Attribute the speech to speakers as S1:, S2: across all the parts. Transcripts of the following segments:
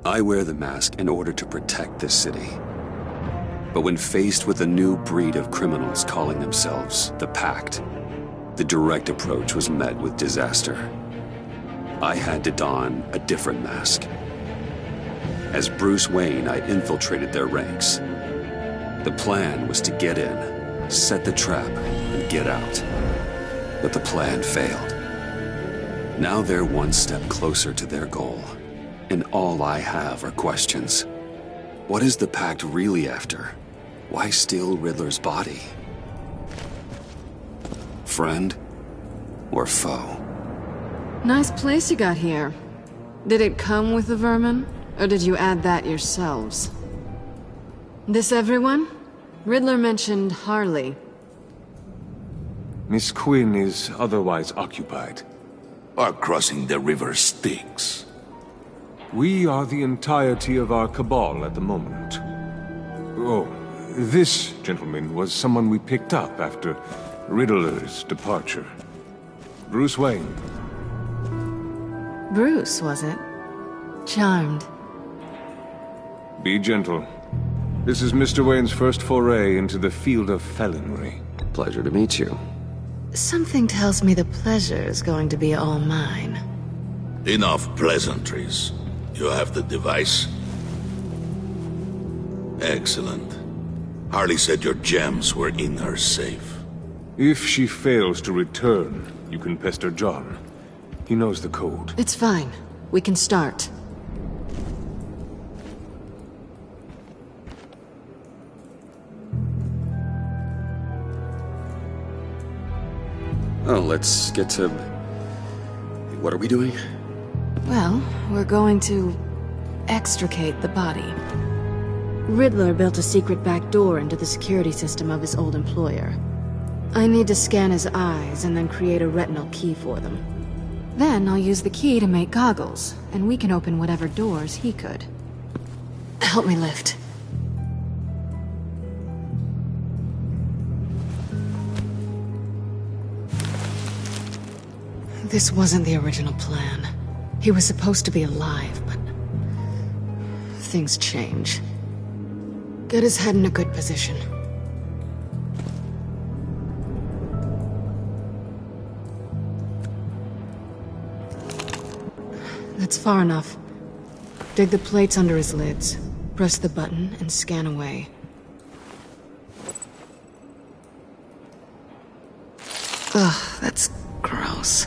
S1: I wear the mask in order to protect this city. But when faced with a new breed of criminals calling themselves the Pact, the direct approach was met with disaster. I had to don a different mask. As Bruce Wayne, I infiltrated their ranks. The plan was to get in, set the trap, and get out. But the plan failed. Now they're one step closer to their goal, and all I have are questions. What is the Pact really after? Why steal Riddler's body? Friend or foe?
S2: Nice place you got here. Did it come with the vermin, or did you add that yourselves? This everyone? Riddler mentioned Harley.
S3: Miss Quinn is otherwise occupied.
S4: Are crossing the river Styx.
S3: We are the entirety of our cabal at the moment. Oh, this gentleman was someone we picked up after Riddler's departure. Bruce Wayne.
S2: Bruce, was it? Charmed.
S3: Be gentle. This is Mr. Wayne's first foray into the field of felonry.
S1: Pleasure to meet you.
S2: Something tells me the pleasure is going to be all mine.
S4: Enough pleasantries. You have the device? Excellent. Harley said your gems were in her safe.
S3: If she fails to return, you can pester John. He knows the code.
S2: It's fine. We can start.
S1: Oh, let's get to... What are we doing?
S2: Well, we're going to extricate the body. Riddler built a secret back door into the security system of his old employer. I need to scan his eyes and then create a retinal key for them. Then I'll use the key to make goggles, and we can open whatever doors he could. Help me lift. This wasn't the original plan. He was supposed to be alive, but... things change. Get his head in a good position. That's far enough. Dig the plates under his lids. Press the button and scan away. Ugh, that's gross.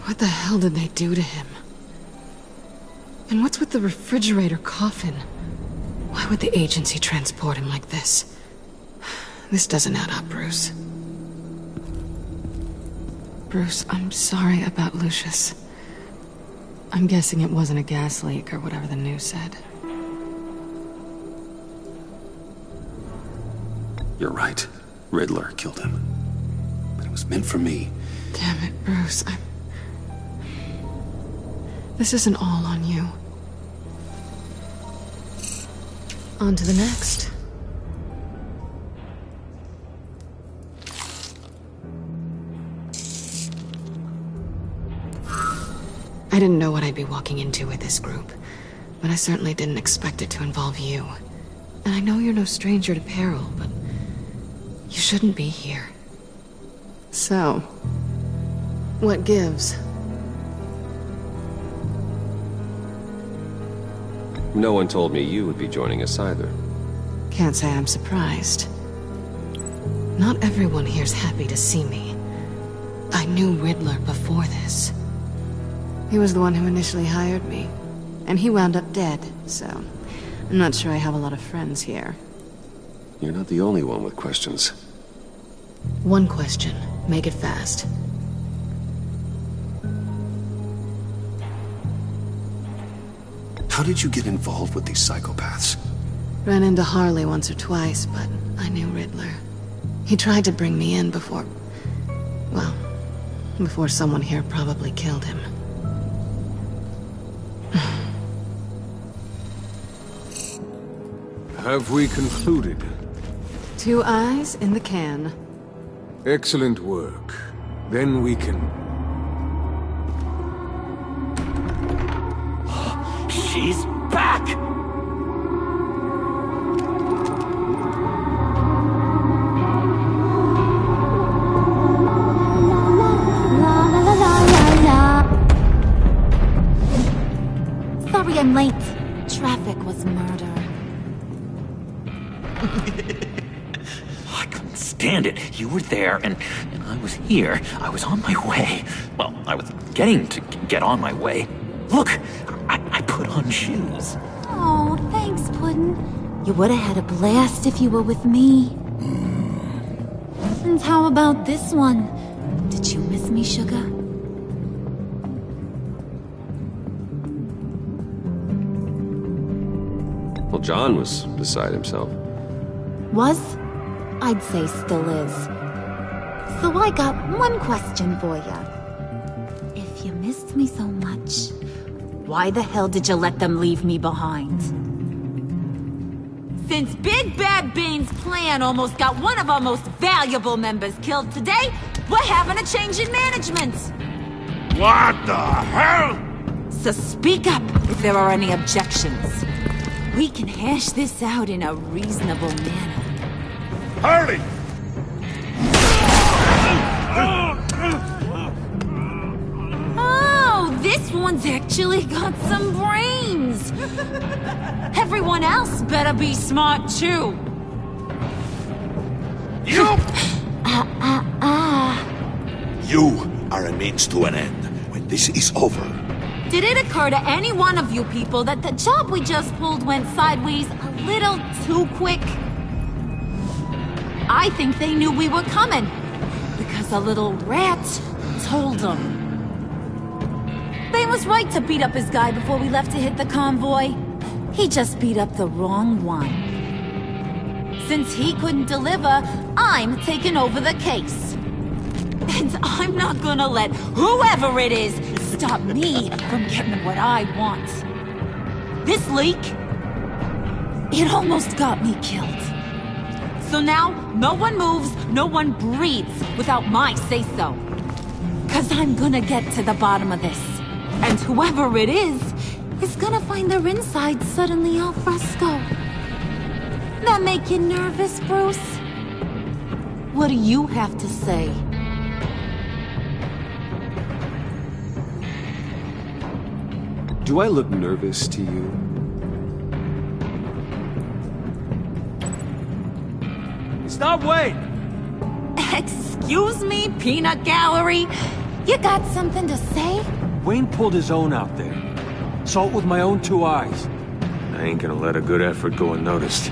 S2: What the hell did they do to him? And what's with the refrigerator coffin? Why would the agency transport him like this? This doesn't add up, Bruce. Bruce, I'm sorry about Lucius. I'm guessing it wasn't a gas leak or whatever the news said.
S1: You're right. Riddler killed him. But it was meant for me.
S2: Damn it, Bruce. This isn't all on you. On to the next. I didn't know what I'd be walking into with this group, but I certainly didn't expect it to involve you. And I know you're no stranger to peril, but you shouldn't be here. So, what gives?
S5: No one told me you would be joining us either.
S2: Can't say I'm surprised. Not everyone here's happy to see me. I knew Riddler before this. He was the one who initially hired me, and he wound up dead, so I'm not sure I have a lot of friends here.
S1: You're not the only one with questions.
S2: One question. Make it fast.
S1: How did you get involved with these psychopaths?
S2: Ran into Harley once or twice, but I knew Riddler. He tried to bring me in before... well, before someone here probably killed him.
S3: Have we concluded?
S2: 2 eyes in the can.
S3: Excellent work. Then we can...
S6: She's back!
S7: Sorry I'm late. Traffic was murder.
S6: I couldn't stand it. You were there, and I was here. I was on my way. Well, I was getting to get on my way. Look, I put on shoes.
S7: Oh, thanks, Puddin'. You would have had a blast if you were with me. And how about this one? Did you miss me, sugar?
S5: Well, John was beside himself.
S7: Was? I'd say still is. So I got one question for ya. If you missed me so much, why the hell did you let them leave me behind? Since Big Bad Bane's plan almost got one of our most valuable members killed today, we're having a change in management.
S4: What the hell?
S7: So speak up if there are any objections. We can hash this out in a reasonable manner.
S4: Harley!
S7: Oh, this one's actually got some brains. Everyone else better be smart too.
S4: You! You are a means to an end. When this is over,
S7: Did it occur to any one of you people that the job we just pulled went sideways a little too quick? I think they knew we were coming, because a little rat told them. Bane was right to beat up his guy before we left to hit the convoy. He just beat up the wrong one. Since he couldn't deliver, I'm taking over the case. And I'm not gonna let whoever it is stop me from getting what I want. This leak, it almost got me killed. So now, no one moves, no one breathes without my say-so. 'Cause I'm gonna get to the bottom of this. And whoever it is gonna find their inside suddenly al fresco. That make you nervous, Bruce? What do you have to say?
S1: Do I look nervous to you?
S8: Stop, wait!
S7: Excuse me, peanut gallery? You got something to say?
S8: Wayne pulled his own out there. Saw it with my own 2 eyes.
S3: I ain't gonna let a good effort go unnoticed.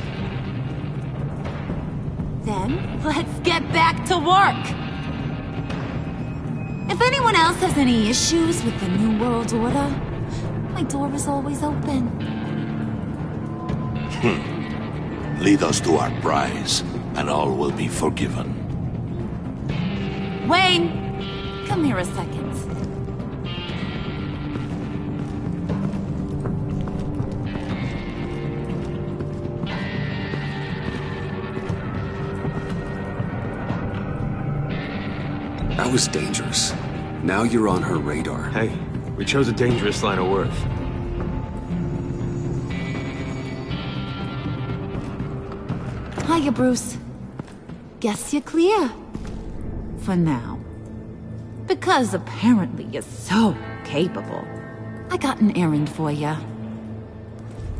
S7: Then, let's get back to work. If anyone else has any issues with the New World Order, my door is always open.
S4: Lead us to our prize, and all will be forgiven.
S7: Wayne, come here a second.
S1: That was dangerous. Now you're on her radar.
S3: Hey, we chose a dangerous line of work.
S7: Hiya, Bruce. Guess you're clear. For now. Because apparently you're so capable. I got an errand for ya.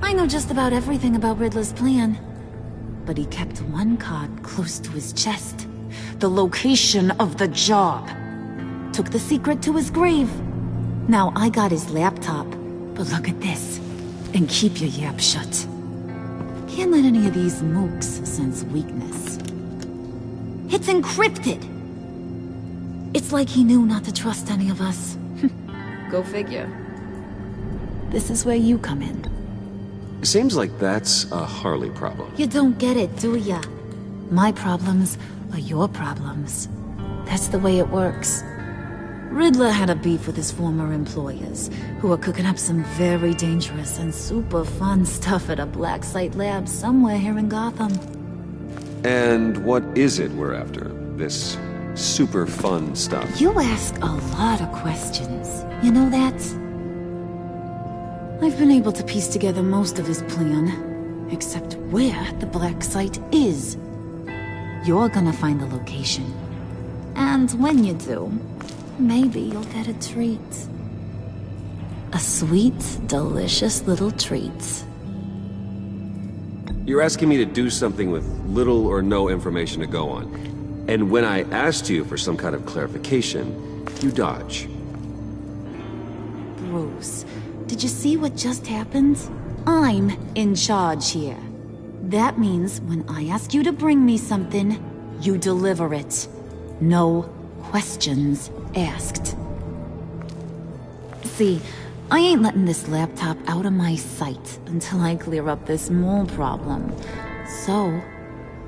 S7: I know just about everything about Riddler's plan. But he kept one card close to his chest. The location of the job. Took the secret to his grave. Now I got his laptop. But look at this. And keep your yap shut. Can't let any of these mooks sense weakness. It's encrypted! It's like he knew not to trust any of us. Go figure. This is where you come in.
S1: Seems like that's a Harley problem.
S7: You don't get it, do ya? My problems are your problems. That's the way it works. Riddler had a beef with his former employers, who were cooking up some very dangerous and super fun stuff at a black site lab somewhere here in Gotham.
S1: And what is it we're after? This super fun stuff.
S7: You ask a lot of questions. You know that? I've been able to piece together most of his plan, except where the black site is. You're gonna find the location. And when you do, maybe you'll get a treat. A sweet, delicious little treat.
S1: You're asking me to do something with little or no information to go on. And when I asked you for some kind of clarification, you dodge.
S7: Bruce, did you see what just happened? I'm in charge here. That means when I ask you to bring me something, you deliver it. No questions asked. See, I ain't letting this laptop out of my sight until I clear up this mole problem. So,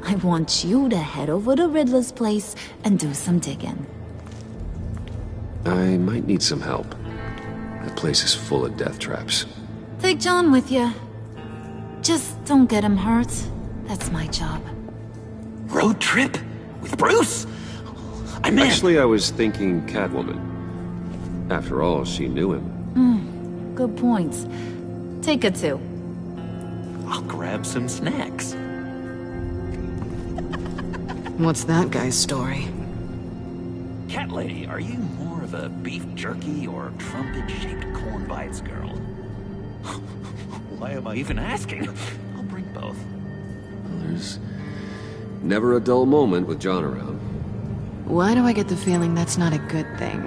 S7: I want you to head over to Riddler's place and do some digging.
S1: I might need some help. That place is full of death traps.
S7: Take John with you. Just don't get him hurt. That's my job.
S6: Road trip? With Bruce? I'm in.
S1: Actually, I was thinking Catwoman. After all, she knew him.
S7: Good point. Take her too.
S6: I'll grab some snacks.
S2: What's that guy's story?
S6: Cat lady, are you more of a beef jerky or trumpet-shaped corn bites girl? Why am I even asking? I'll bring both.
S1: There's never a dull moment with John around.
S2: Why do I get the feeling that's not a good thing?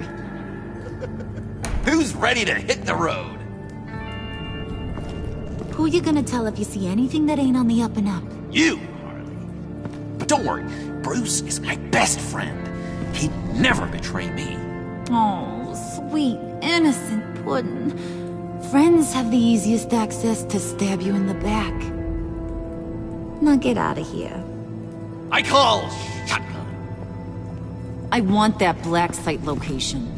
S6: Who's ready to hit the road?
S7: Who you gonna tell if you see anything that ain't on the up and up?
S6: You, Harley. But don't worry, Bruce is my best friend. He'd never betray me.
S7: Oh, sweet, innocent puddin'. Friends have the easiest access to stab you in the back. Now get out of here.
S6: I call shotgun.
S7: I want that black site location.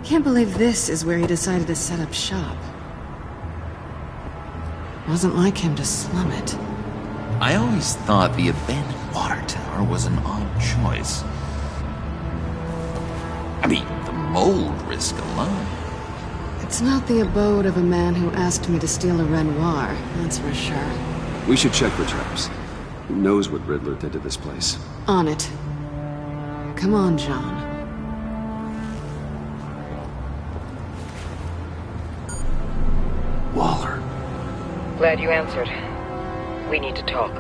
S2: Can't believe this is where he decided to set up shop. Wasn't like him to slum it.
S6: I always thought the abandoned water tower was an odd choice. I mean, the mold risk alone.
S2: It's not the abode of a man who asked me to steal a Renoir, that's for sure.
S1: We should check for traps. Who knows what Riddler did to this place?
S2: On it. Come on, John.
S1: Waller.
S9: Glad you answered. We need to talk.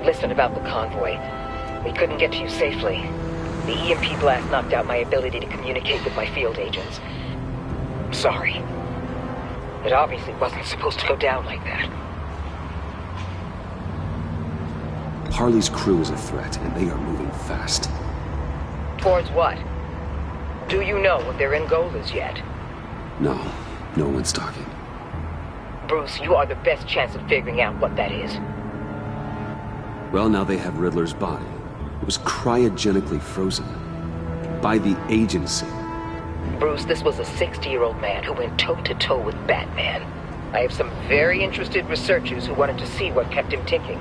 S9: Listen about the convoy. We couldn't get to you safely. The EMP blast knocked out my ability to communicate with my field agents. Sorry. It obviously wasn't supposed to go down like that.
S1: Harley's crew is a threat, and they are moving fast.
S9: Towards what? Do you know what their end goal is yet?
S1: No one's talking.
S9: Bruce, you are the best chance of figuring out what that is.
S1: Well, now they have Riddler's body. It was cryogenically frozen. By the agency.
S9: Bruce, this was a 60-year-old man who went toe-to-toe with Batman. I have some very interested researchers who wanted to see what kept him ticking.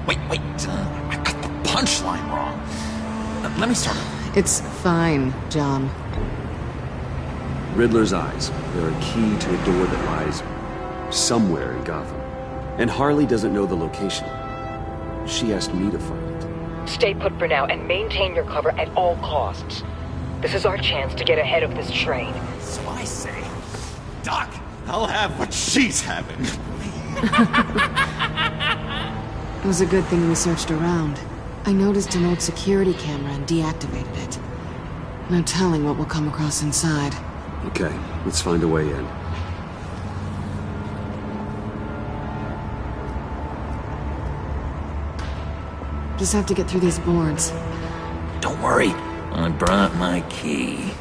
S6: Wait, I got the punchline wrong. Let me start over.
S2: It's fine, John.
S1: Riddler's eyes. They're a key to a door that lies somewhere in Gotham. And Harley doesn't know the location. She asked me to find it.
S9: Stay put for now and maintain your cover at all costs. This is our chance to get ahead of this train.
S6: So I say, Doc, I'll have what she's having.
S2: It was a good thing we searched around. I noticed an old security camera and deactivated it. No telling what we'll come across inside.
S1: Okay, let's find a way in.
S2: Just have to get through these boards.
S6: Don't worry, I brought my key.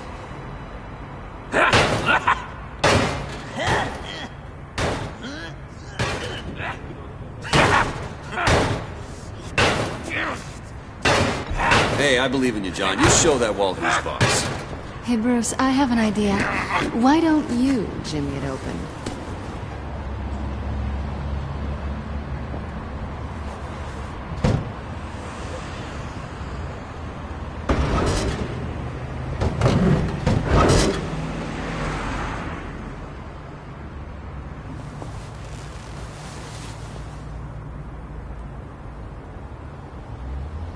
S1: Hey, I believe in you, John. You show that wall who's boss.
S2: Hey, Bruce, I have an idea. Why don't you jimmy it open?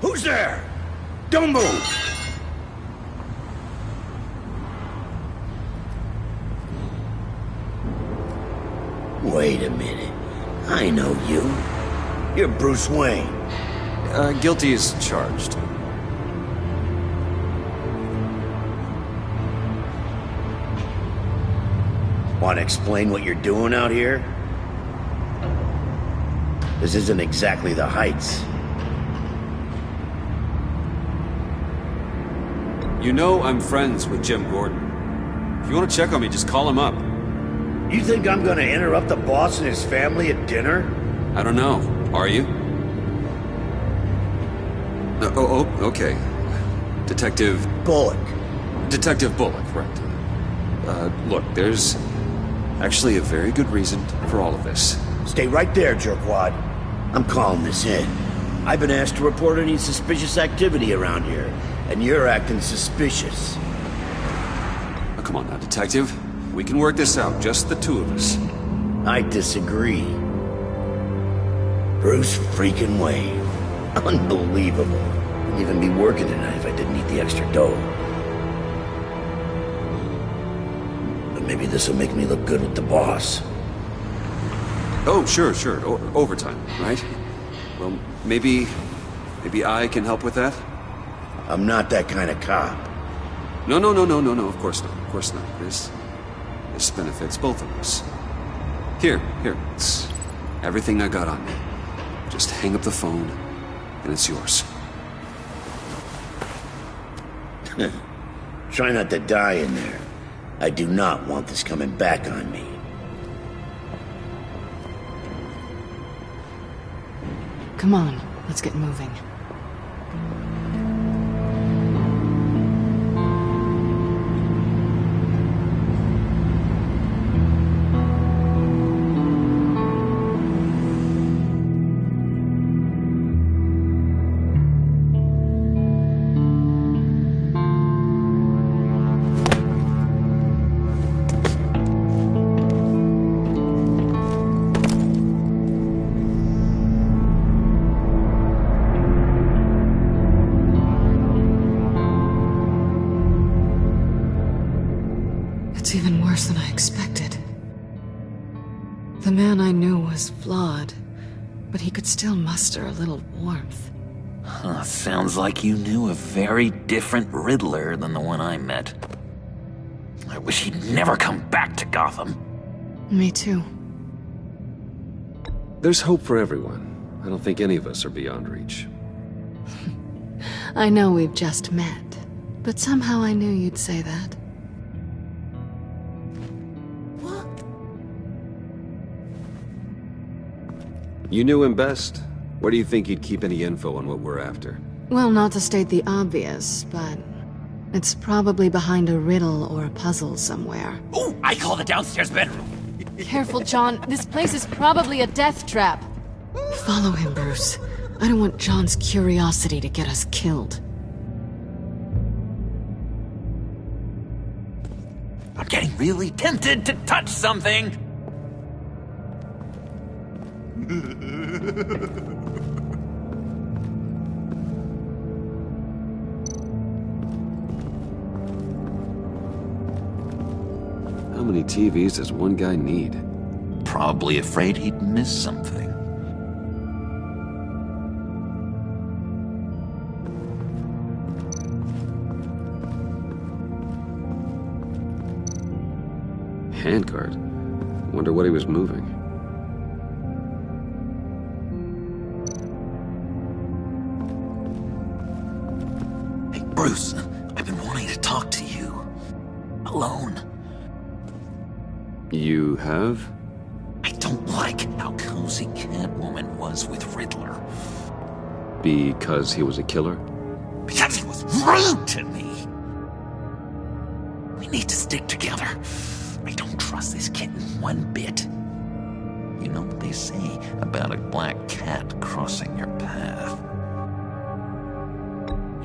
S10: Who's there? Don't move! Wait a minute. I know you. You're Bruce Wayne.
S1: Guilty as charged.
S10: Want to explain what you're doing out here? This isn't exactly the Heights.
S1: You know I'm friends with Jim Gordon. If you want to check on me, just call him up.
S10: You think I'm gonna interrupt the boss and his family at dinner?
S1: I don't know. Are you? Okay. Detective...
S10: Bullock.
S1: Detective Bullock, right. Look, there's actually a very good reason for all of this.
S10: Stay right there, jerkwad. I'm calling this in. I've been asked to report any suspicious activity around here, and you're acting suspicious.
S1: Oh, come on now, Detective. We can work this out, just the two of us.
S10: I disagree. Bruce freaking Wayne. Unbelievable. I'd even be working tonight if I didn't need the extra dough. But maybe this will make me look good with the boss.
S1: Oh, sure. Overtime, right? Well, maybe I can help with that?
S10: I'm not that kind of cop.
S1: No, of course not. This benefits both of us. Here, it's everything I got on me. Just hang up the phone, and it's yours.
S10: Try not to die in there. I do not want this coming back on me.
S2: Come on, let's get moving. It's even worse than I expected. The man I knew was flawed, but he could still muster a little warmth.
S6: Sounds like you knew a very different Riddler than the one I met. I wish he'd never come back to Gotham.
S2: Me too.
S1: There's hope for everyone. I don't think any of us are beyond reach.
S2: I know we've just met, but somehow I knew you'd say that.
S1: You knew him best. Where do you think he'd keep any info on what we're after?
S2: Well, not to state the obvious, but it's probably behind a riddle or a puzzle somewhere.
S6: Oh, I call the downstairs bedroom.
S2: Careful, John. This place is probably a death trap. Follow him, Bruce. I don't want John's curiosity to get us killed.
S6: I'm getting really tempted to touch something.
S1: How many TVs does one guy need?
S6: Probably afraid he'd miss something.
S5: handcart. Wonder what he was moving.
S6: Hey, Bruce, I've been wanting to talk to you. Alone.
S5: You have?
S6: I don't like how cozy Catwoman was with Riddler.
S5: Because he was a killer?
S6: Because he was rude to me! We need to stick together. I don't trust this kitten one bit. You know what they say about a black cat crossing your path?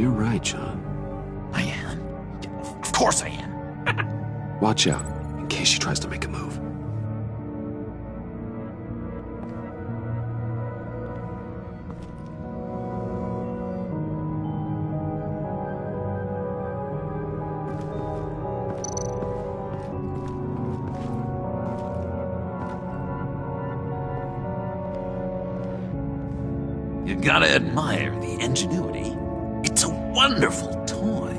S1: You're right, John.
S6: I am. Of course I am.
S1: Watch out, in case she tries to make a move.
S6: You gotta admire the ingenuity. It's a wonderful toy.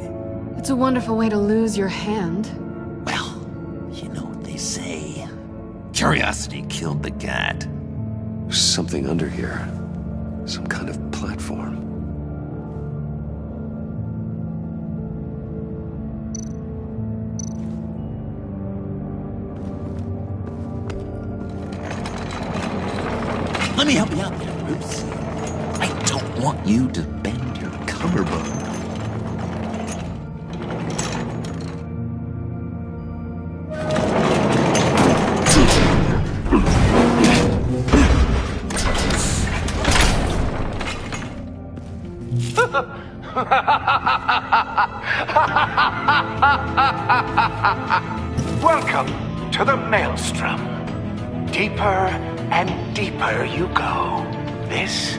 S2: It's a wonderful way to lose your hand.
S6: Well, you know what they say. Curiosity killed the cat.
S1: There's something under here. Some kind of platform.
S6: Let me help you out there, Bruce. I don't want you to bend your collarbone.
S11: Welcome to the Maelstrom. Deeper and deeper you go. This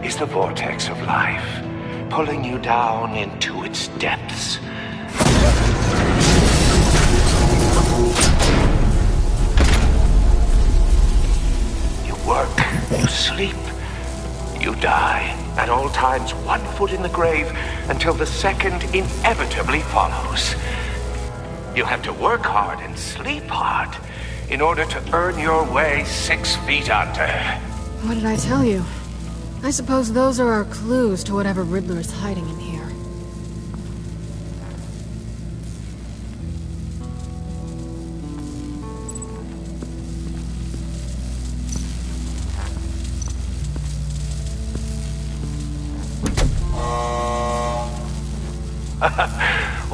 S11: is the vortex of life, pulling you down into its depths. You work, you sleep, you die. At all times, 1 foot in the grave until the second inevitably follows. You have to work hard and sleep hard in order to earn your way 6 feet under.
S2: What did I tell you? I suppose those are our clues to whatever Riddler is hiding in here.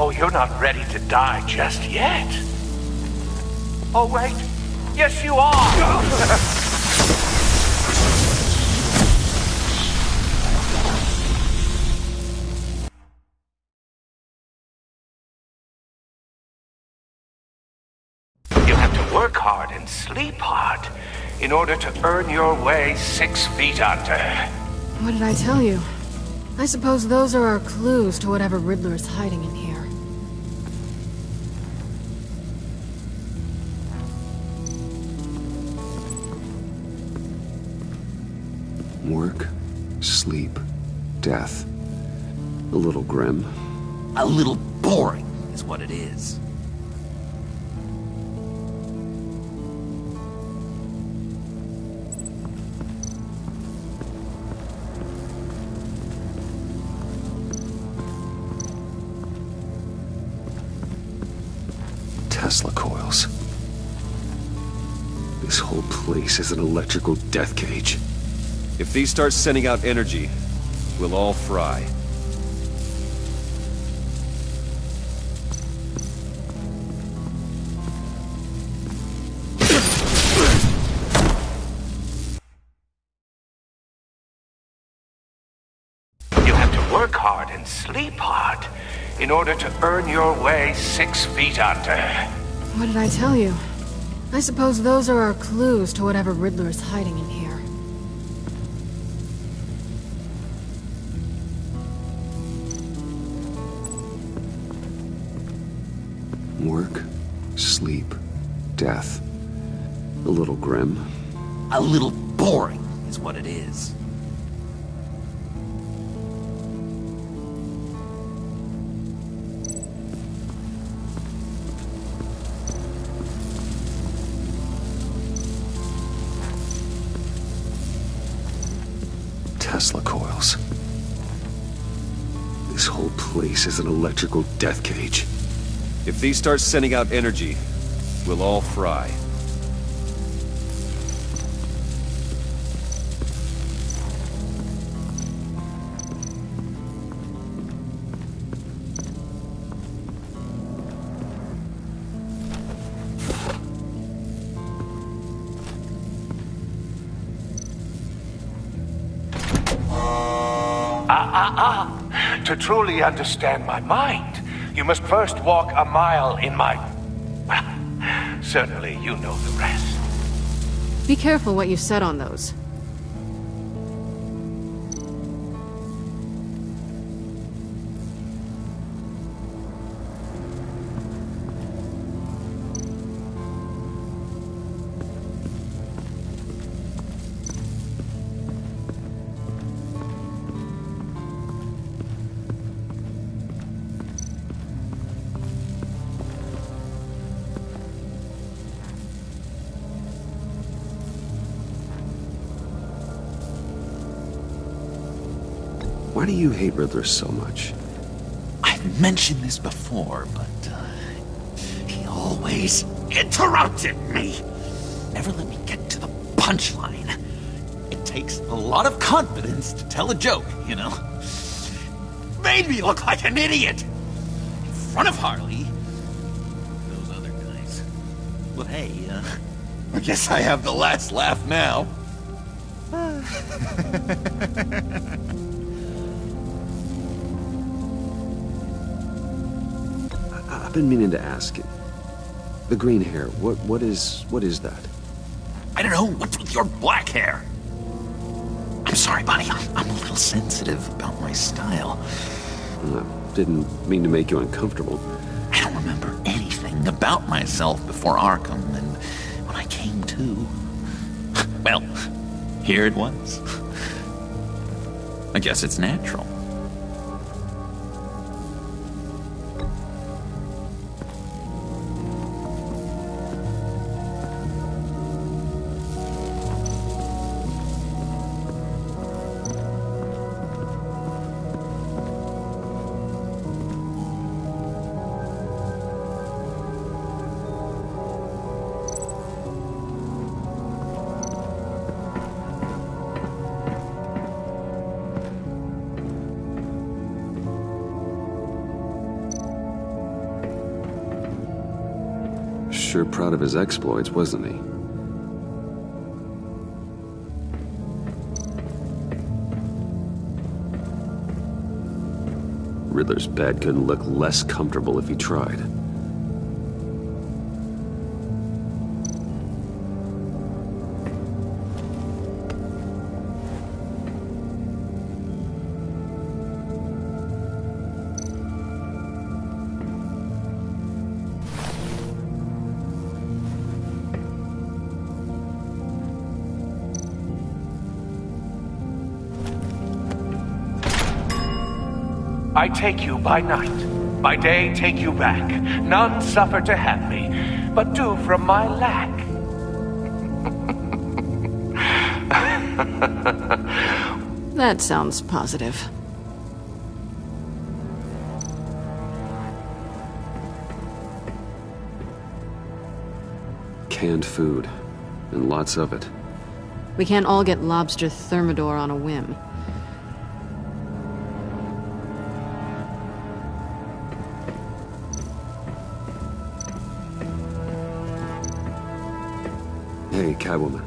S11: Oh, you're not ready to die just yet. Oh, wait. Yes, you are! You have to work hard and sleep hard in order to earn your way 6 feet under.
S2: What did I tell you? I suppose those are our clues to whatever Riddler is hiding in here.
S1: Work, sleep, death. A little grim.
S6: A little boring is what it is.
S1: Tesla coils. This whole place is an electrical death cage.
S5: If these start sending out energy, we'll all fry.
S11: You have to work hard and sleep hard in order to earn your way 6 feet under.
S2: What did I tell you? I suppose those are our clues to whatever Riddler is hiding in here.
S1: Work, sleep, death. A little grim.
S6: A little boring is what it is.
S1: Tesla coils. This whole place is an electrical death cage.
S5: If these start sending out energy, we'll all fry.
S11: To truly understand my mind, you must first walk a mile in my... Well, certainly you know the rest.
S2: Be careful what you set on those.
S1: Why do you hate Riddler so much?
S6: I've mentioned this before, but he always interrupted me. Never let me get to the punchline. It takes a lot of confidence to tell a joke, you know? Made me look like an idiot in front of Harley. Those other guys. But hey, I guess I have the last laugh now.
S1: I've been meaning to ask you. The green hair, what is that?
S6: I don't know, what's with your black hair? I'm sorry, buddy, I'm a little sensitive about my style.
S1: Didn't mean to make you uncomfortable.
S6: I don't remember anything about myself before Arkham, and when I came to... Well, here it was. I guess it's natural.
S1: Sure proud of his exploits, wasn't he? Riddler's bed couldn't look less comfortable if he tried.
S11: I take you by night, by day take you back. None suffer to have me, but do from my lack.
S2: That sounds positive.
S1: Canned food, and lots of it.
S2: We can't all get lobster thermidor on a whim.
S1: Hey, Catwoman.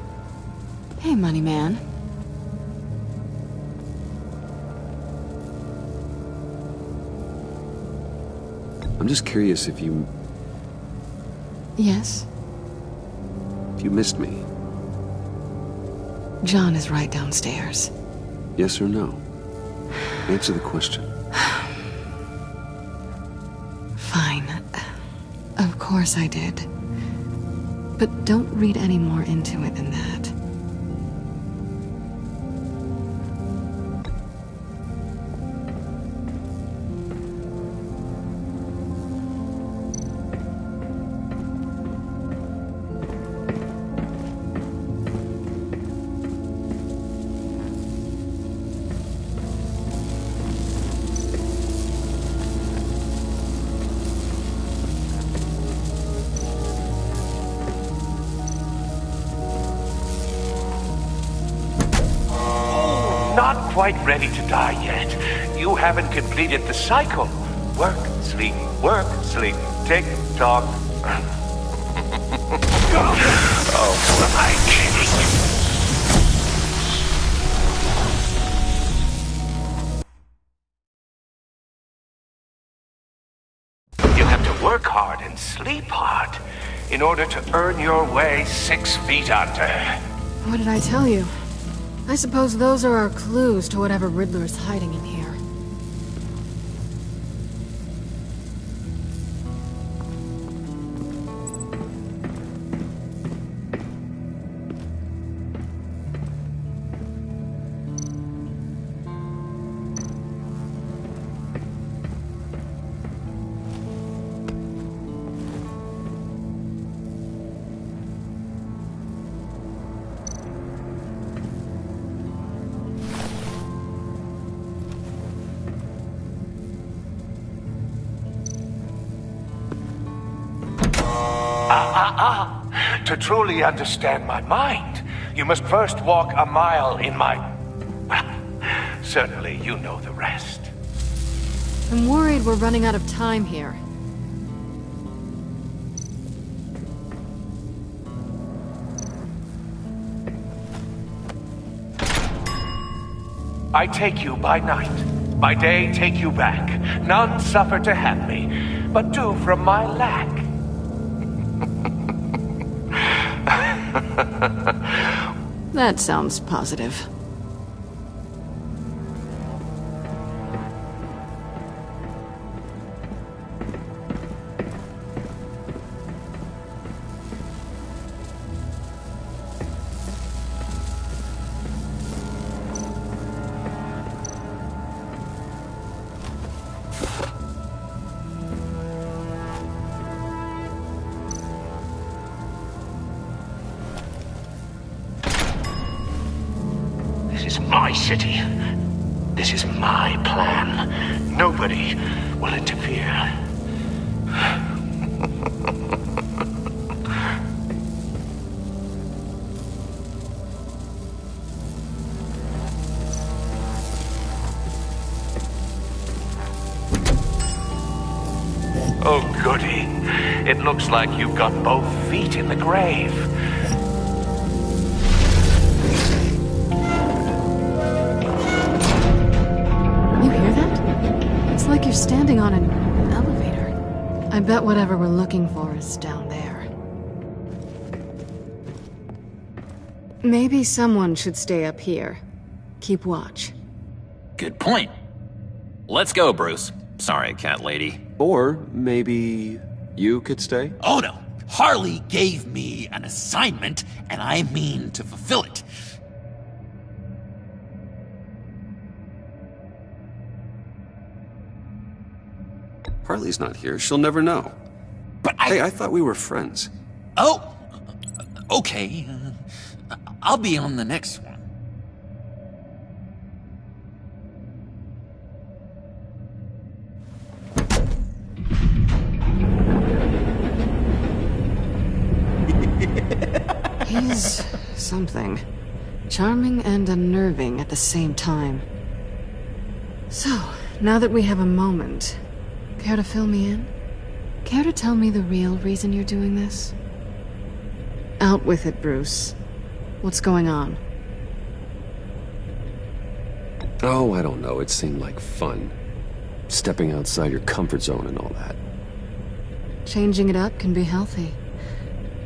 S2: Hey, money man.
S1: I'm just curious if you...
S2: Yes?
S1: If you missed me.
S2: John is right downstairs.
S1: Yes or no? Answer the question.
S2: Fine. Of course I did. But don't read any more into it than that.
S11: quite ready to die yet. You haven't completed the cycle. Work, sleep, tick tock. Oh, who am I kidding? You have to work hard and sleep hard in order to earn your way 6 feet under.
S2: What did I tell you? I suppose those are our clues to whatever Riddler is hiding in here.
S11: To truly understand my mind, you must first walk a mile in my... Well, certainly you know the rest.
S2: I'm worried we're running out of time here.
S11: I take you by night. By day, take you back. None suffer to have me, but do from my lack.
S2: That sounds positive.
S11: This is my city. This is my plan. Nobody will interfere. Oh, goody. It looks like you've got both feet in the grave.
S2: It's like you're standing on an elevator. I bet whatever we're looking for is down there. Maybe someone should stay up here. Keep watch.
S6: Good point. Let's go, Bruce. Sorry, cat lady.
S1: Or maybe you could stay?
S12: Oh no. Harley gave me an assignment, and I mean to fulfill it.
S1: Harley's not here. She'll never know.
S12: But
S1: Hey, I thought we were friends.
S12: Oh, okay. I'll be on the next one.
S2: He's something. Charming and unnerving at the same time. So, now that we have a moment, care to fill me in? Care to tell me the real reason you're doing this? Out with it, Bruce. What's going on?
S1: Oh, I don't know. It seemed like fun. Stepping outside your comfort zone and all that.
S2: Changing it up can be healthy.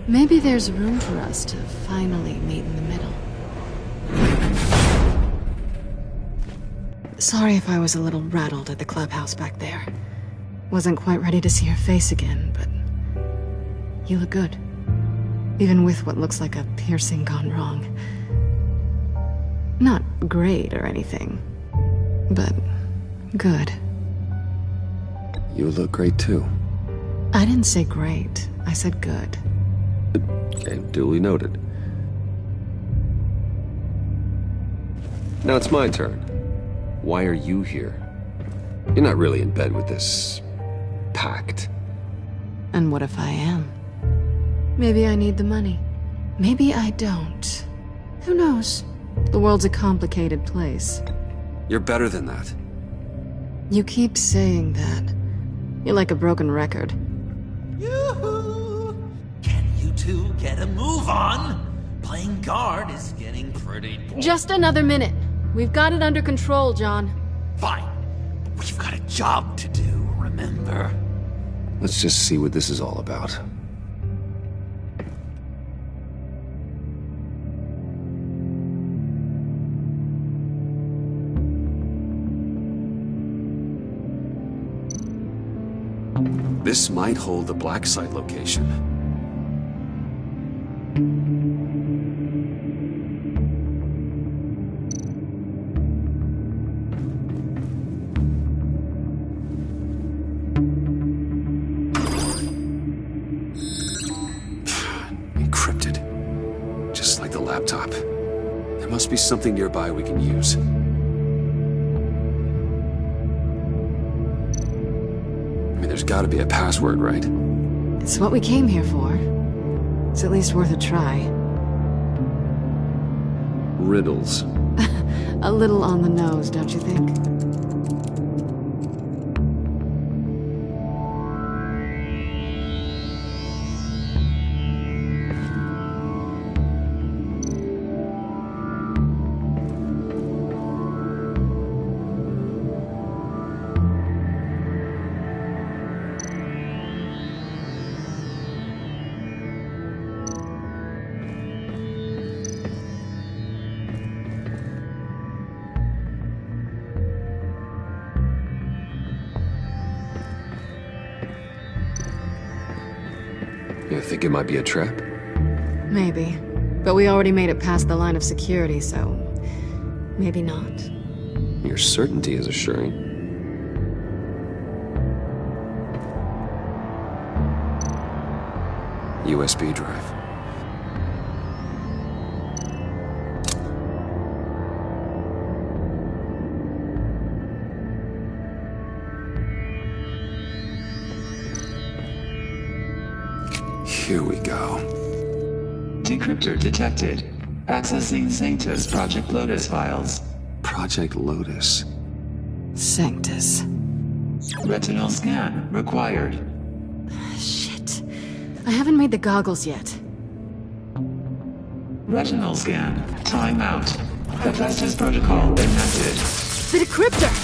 S2: Maybe there's room for us to finally meet in the middle. Sorry if I was a little rattled at the clubhouse back there. Wasn't quite ready to see your face again, but you look good. Even with what looks like a piercing gone wrong. Not great or anything, but good.
S1: You look great too.
S2: I didn't say great. I said good.
S1: Okay, duly noted. Now it's my turn. Why are you here? You're not really in bed with this pact.
S2: And what if I am? Maybe I need the money. Maybe I don't. Who knows? The world's a complicated place.
S1: You're better than that.
S2: You keep saying that. You're like a broken record.
S12: Yoo-hoo! Can you two get a move on? Playing guard is getting pretty boring.
S2: Just another minute. We've got it under control, John.
S12: Fine. We've got a job to do, remember?
S1: Let's just see what this is all about. This might hold the black site location. Encrypted. Just like the laptop. There must be something nearby we can use. There's gotta be a password, right?
S2: It's what we came here for. It's at least worth a try.
S1: Riddles.
S2: A little on the nose, don't you think?
S1: You think it might be a trap?
S2: Maybe. But we already made it past the line of security, so... maybe not.
S1: Your certainty is assuring. USB drive. Here we go.
S13: Decryptor detected. Accessing Sanctus Project Lotus files.
S1: Project Lotus.
S2: Sanctus.
S13: Retinal scan required.
S2: Shit. I haven't made the goggles yet.
S13: Retinal scan. Timeout. Hephaestus protocol enacted.
S2: The decryptor!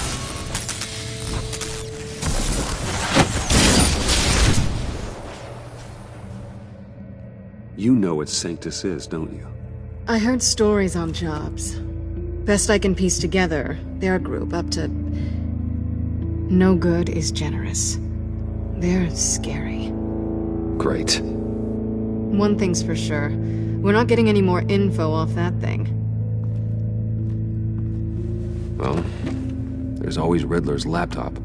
S1: You know what Sanctus is, don't you?
S2: I heard stories on jobs. Best I can piece together, their group up to... no good is generous. They're scary.
S1: Great.
S2: One thing's for sure. We're not getting any more info off that thing.
S1: Well, there's always Riddler's laptop.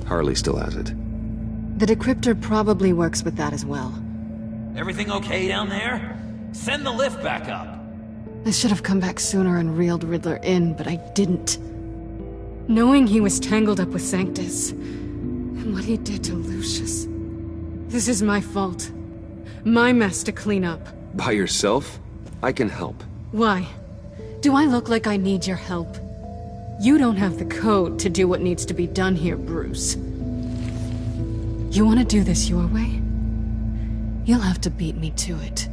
S1: Harley still has it.
S2: The decryptor probably works with that as well.
S12: Everything okay down there? Send the lift back up.
S2: I should have come back sooner and reeled Riddler in, but I didn't. Knowing he was tangled up with Sanctus, and what he did to Lucius. This is my fault. My mess to clean up.
S1: By yourself? I can help.
S2: Why? Do I look like I need your help? You don't have the code to do what needs to be done here, Bruce. You want to do this your way? You'll have to beat me to it.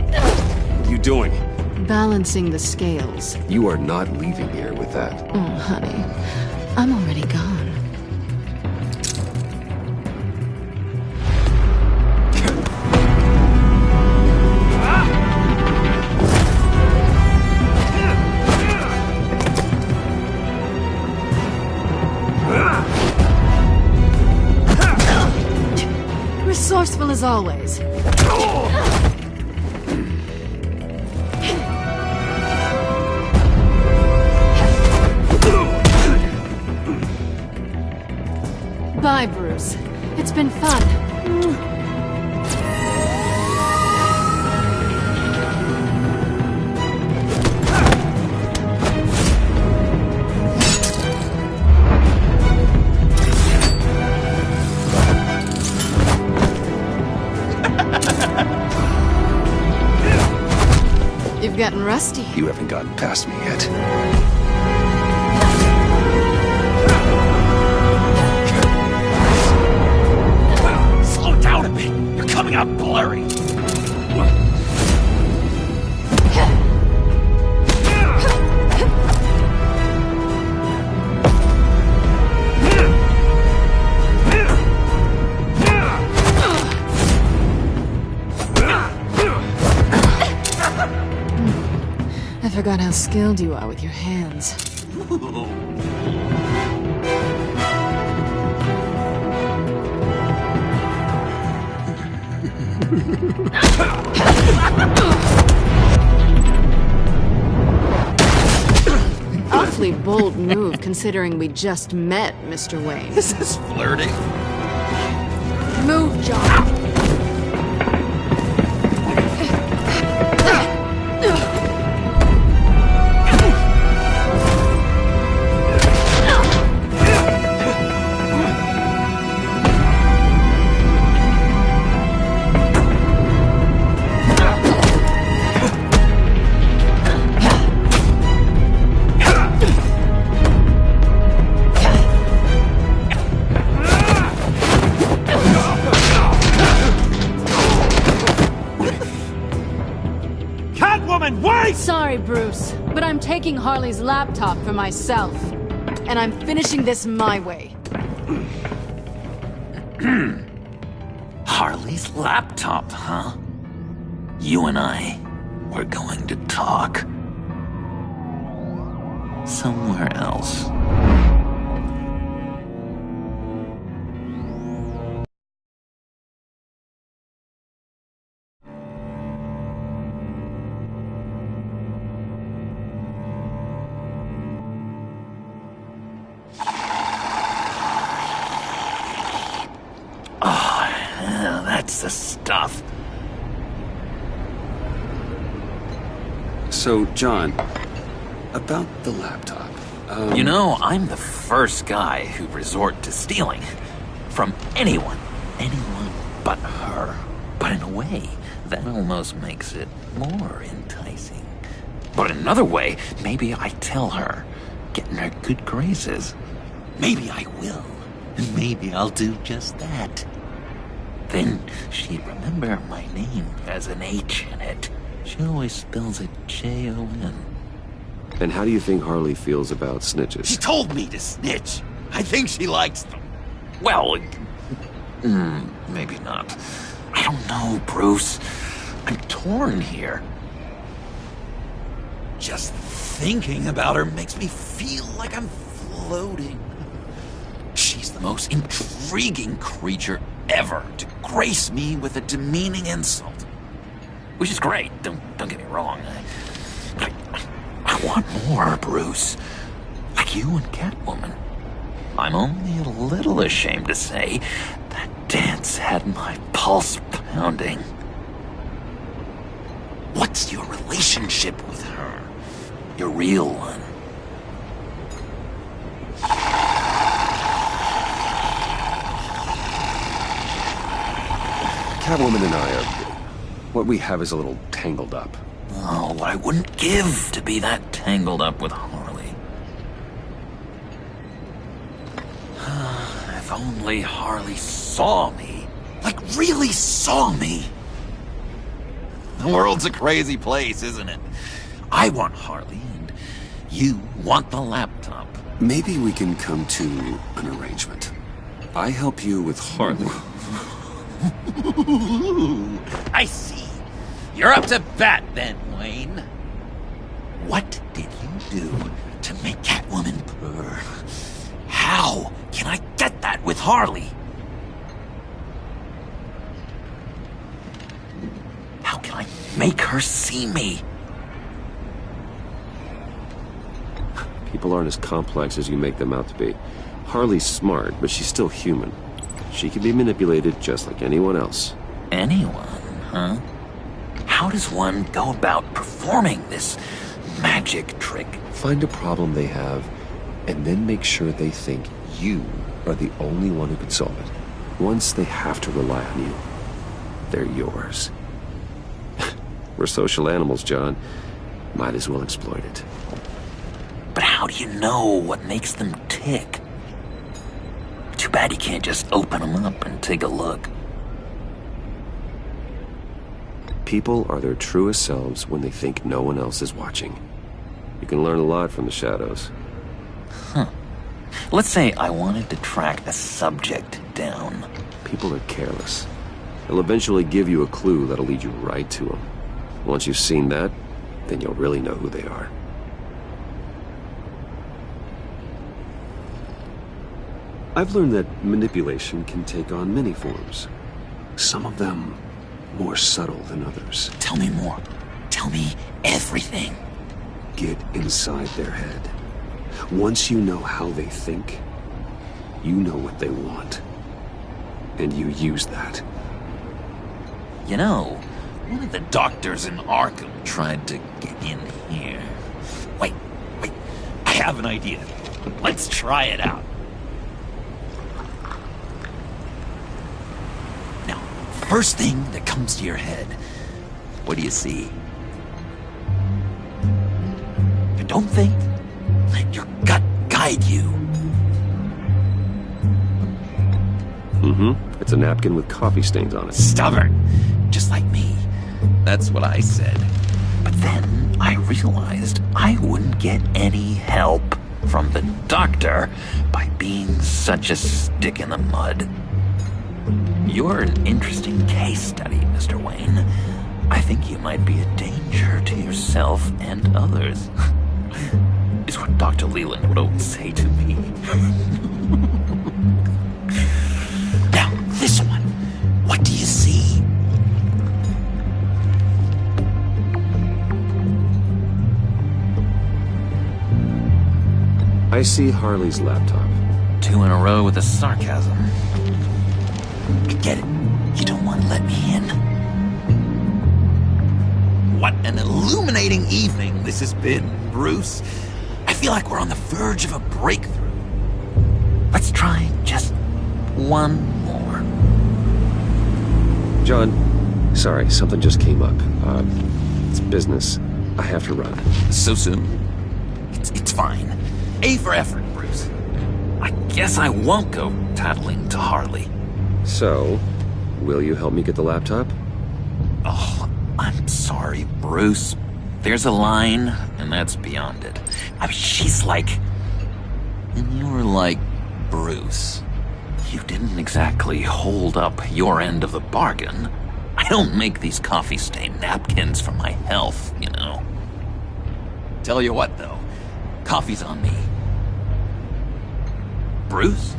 S1: What are you doing?
S2: Balancing the scales.
S1: You are not leaving here with that.
S2: Oh, honey. I'm already gone. Resourceful as always. Bye, Bruce. It's been fun. getting rusty.
S1: You haven't gotten past me yet.
S12: Slow down a bit. You're coming out blurry.
S2: I forgot how skilled you are with your hands. Awfully bold move, considering we just met, Mr. Wayne.
S12: This is flirting.
S2: Move, John. Sorry, Bruce, but I'm taking Harley's laptop for myself. And I'm finishing this my way.
S6: Harley's laptop, huh? You and I, we're going to talk. Somewhere else. That's the stuff.
S1: So, John, about the laptop.
S6: You know, I'm the first guy who resort to stealing. From anyone. Anyone but her. But in a way, that almost makes it more enticing. But in another way, maybe I tell her, get in her good graces. Maybe I will. And maybe I'll do just that. Then she'd remember my name has an H in it. She always spells it Jon.
S1: And how do you think Harley feels about snitches?
S12: She told me to snitch. I think she likes them.
S6: Well, maybe not. I don't know, Bruce. I'm torn here.
S12: Just thinking about her makes me feel like I'm floating. She's the most intriguing creature ever to grace me with a demeaning insult.
S6: Which is great, don't get me wrong. I want more, Bruce. Like you and Catwoman. I'm only a little ashamed to say that dance had my pulse pounding.
S12: What's your relationship with her?
S6: Your real one.
S1: Catwoman and I are... what we have is a little tangled up.
S6: Oh, what I wouldn't give to be that tangled up with Harley. If only Harley saw me.
S12: Like, really saw me. The world's a crazy place, isn't it? I want Harley, and you want the laptop.
S1: Maybe we can come to an arrangement. I help you with Harley.
S12: I see. You're up to bat then, Wayne. What did you do to make Catwoman purr? How can I get that with Harley? How can I make her see me?
S1: People aren't as complex as you make them out to be. Harley's smart, but she's still human. She can be manipulated just like anyone else.
S6: Anyone, huh? How does one go about performing this magic trick?
S1: Find a problem they have, and then make sure they think you are the only one who can solve it. Once they have to rely on you, they're yours. We're social animals, John. Might as well exploit it.
S6: But how do you know what makes them tick? Too bad you can't just open them up and take a look.
S1: People are their truest selves when they think no one else is watching. You can learn a lot from the shadows.
S6: Huh. Let's say I wanted to track a subject down.
S1: People are careless. They'll eventually give you a clue that'll lead you right to them. Once you've seen that, then you'll really know who they are. I've learned that manipulation can take on many forms. Some of them more subtle than others.
S6: Tell me more. Tell me everything.
S1: Get inside their head. Once you know how they think, you know what they want. And you use that.
S6: You know, one of the doctors in Arkham tried to get in here. Wait. I have an idea. Let's try it out. Now, first thing that comes to your head, what do you see? But don't think. Let your gut guide you.
S1: Mm-hmm. It's a napkin with coffee stains on it.
S6: Stubborn. Just like me. That's what I said. But then I realized I wouldn't get any help from the doctor by being such a stick in the mud. You're an interesting case study, Mr. Wayne. I think you might be a danger to yourself and others. Is what Dr. Leland would always say to me. Now, this one. What do you see?
S1: I see Harley's laptop.
S6: 2 in a row with the sarcasm. Get it. You don't want to let me in. What an illuminating evening this has been, Bruce. I feel like we're on the verge of a breakthrough. Let's try just one more.
S1: John, sorry, something just came up. It's business. I have to run.
S6: So soon? It's fine. A for effort, Bruce. I guess I won't go tattling to Harley.
S1: So, will you help me get the laptop?
S6: Oh, I'm sorry, Bruce. There's a line, and that's beyond it. I mean, she's like... And you're like Bruce. You didn't exactly hold up your end of the bargain. I don't make these coffee-stained napkins for my health, you know. Tell you what, though. Coffee's on me. Bruce?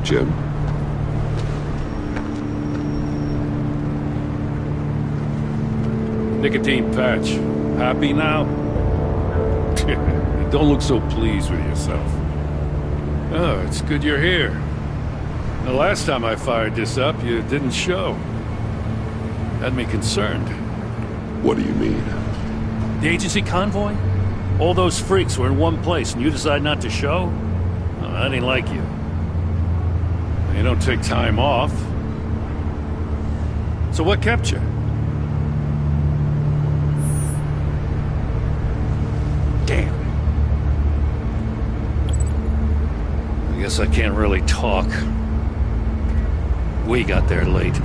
S1: Jim?
S14: Nicotine patch. Happy now? Don't look so pleased with yourself. Oh, it's good you're here. The last time I fired this up, you didn't show. Had me concerned.
S1: What do you mean?
S14: The agency convoy? All those freaks were in one place and you decide not to show? Oh, I didn't like you. You don't take time off. So what kept you? Damn. I guess I can't really talk. We got there late.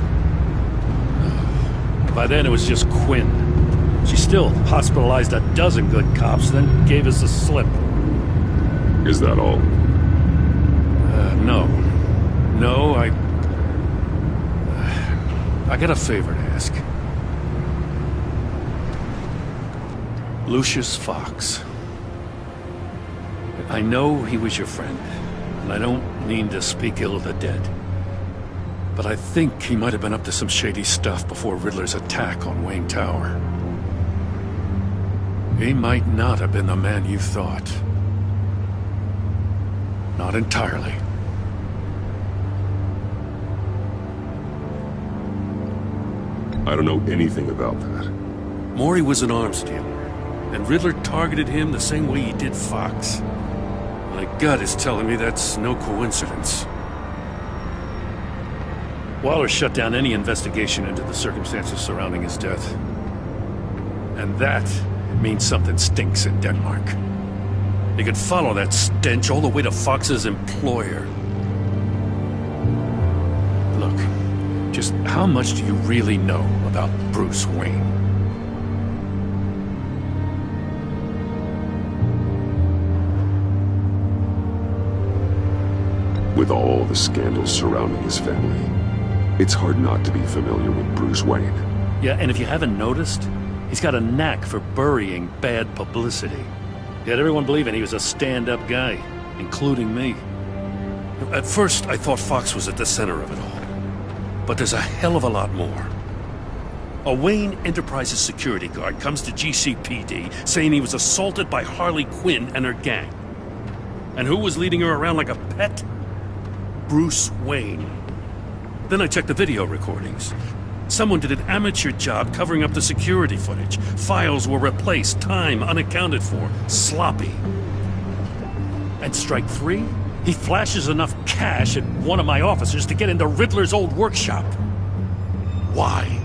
S14: By then it was just Quinn. She still hospitalized a dozen good cops, then gave us the slip.
S3: Is that all?
S14: No. No, I got a favor to ask. Lucius Fox. I know he was your friend. And I don't mean to speak ill of the dead. But I think he might have been up to some shady stuff before Riddler's attack on Wayne Tower. He might not have been the man you thought. Not entirely.
S3: I don't know anything about that.
S14: Maury was an arms dealer, and Riddler targeted him the same way he did Fox. My gut is telling me that's no coincidence. Waller shut down any investigation into the circumstances surrounding his death. And that means something stinks in Denmark. He could follow that stench all the way to Fox's employer. Look, just how much do you really know about Bruce Wayne?
S3: With all the scandals surrounding his family, it's hard not to be familiar with Bruce Wayne.
S14: Yeah, and if you haven't noticed, he's got a knack for burying bad publicity. He had everyone believing he was a stand-up guy, including me. At first, I thought Fox was at the center of it all. But there's a hell of a lot more. A Wayne Enterprises security guard comes to GCPD saying he was assaulted by Harley Quinn and her gang. And who was leading her around like a pet? Bruce Wayne. Then I checked the video recordings. Someone did an amateur job covering up the security footage. Files were replaced, time unaccounted for, sloppy. And strike three? He flashes enough cash at one of my officers to get into Riddler's old workshop. Why?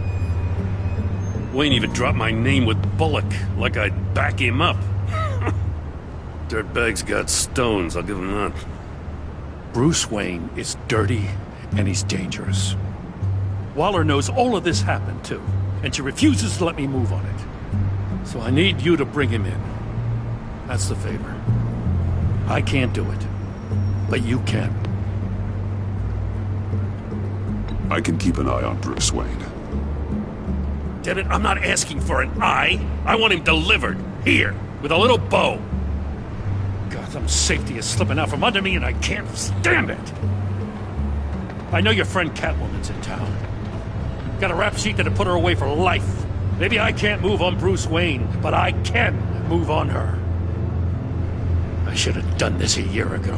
S14: Wayne even dropped my name with Bullock, like I'd back him up. Dirtbag's got stones, I'll give him that. Bruce Wayne is dirty, and he's dangerous. Waller knows all of this happened, too, and she refuses to let me move on it. So I need you to bring him in. That's the favor. I can't do it, but you can.
S3: I can keep an eye on Bruce Wayne.
S14: Damn it, I'm not asking for an eye. I want him delivered, here, with a little bow. Gotham's safety is slipping out from under me, and I can't stand it. I know your friend Catwoman's in town. Got a rap sheet that'll put her away for life. Maybe I can't move on Bruce Wayne, but I can move on her. I should have done this a year ago.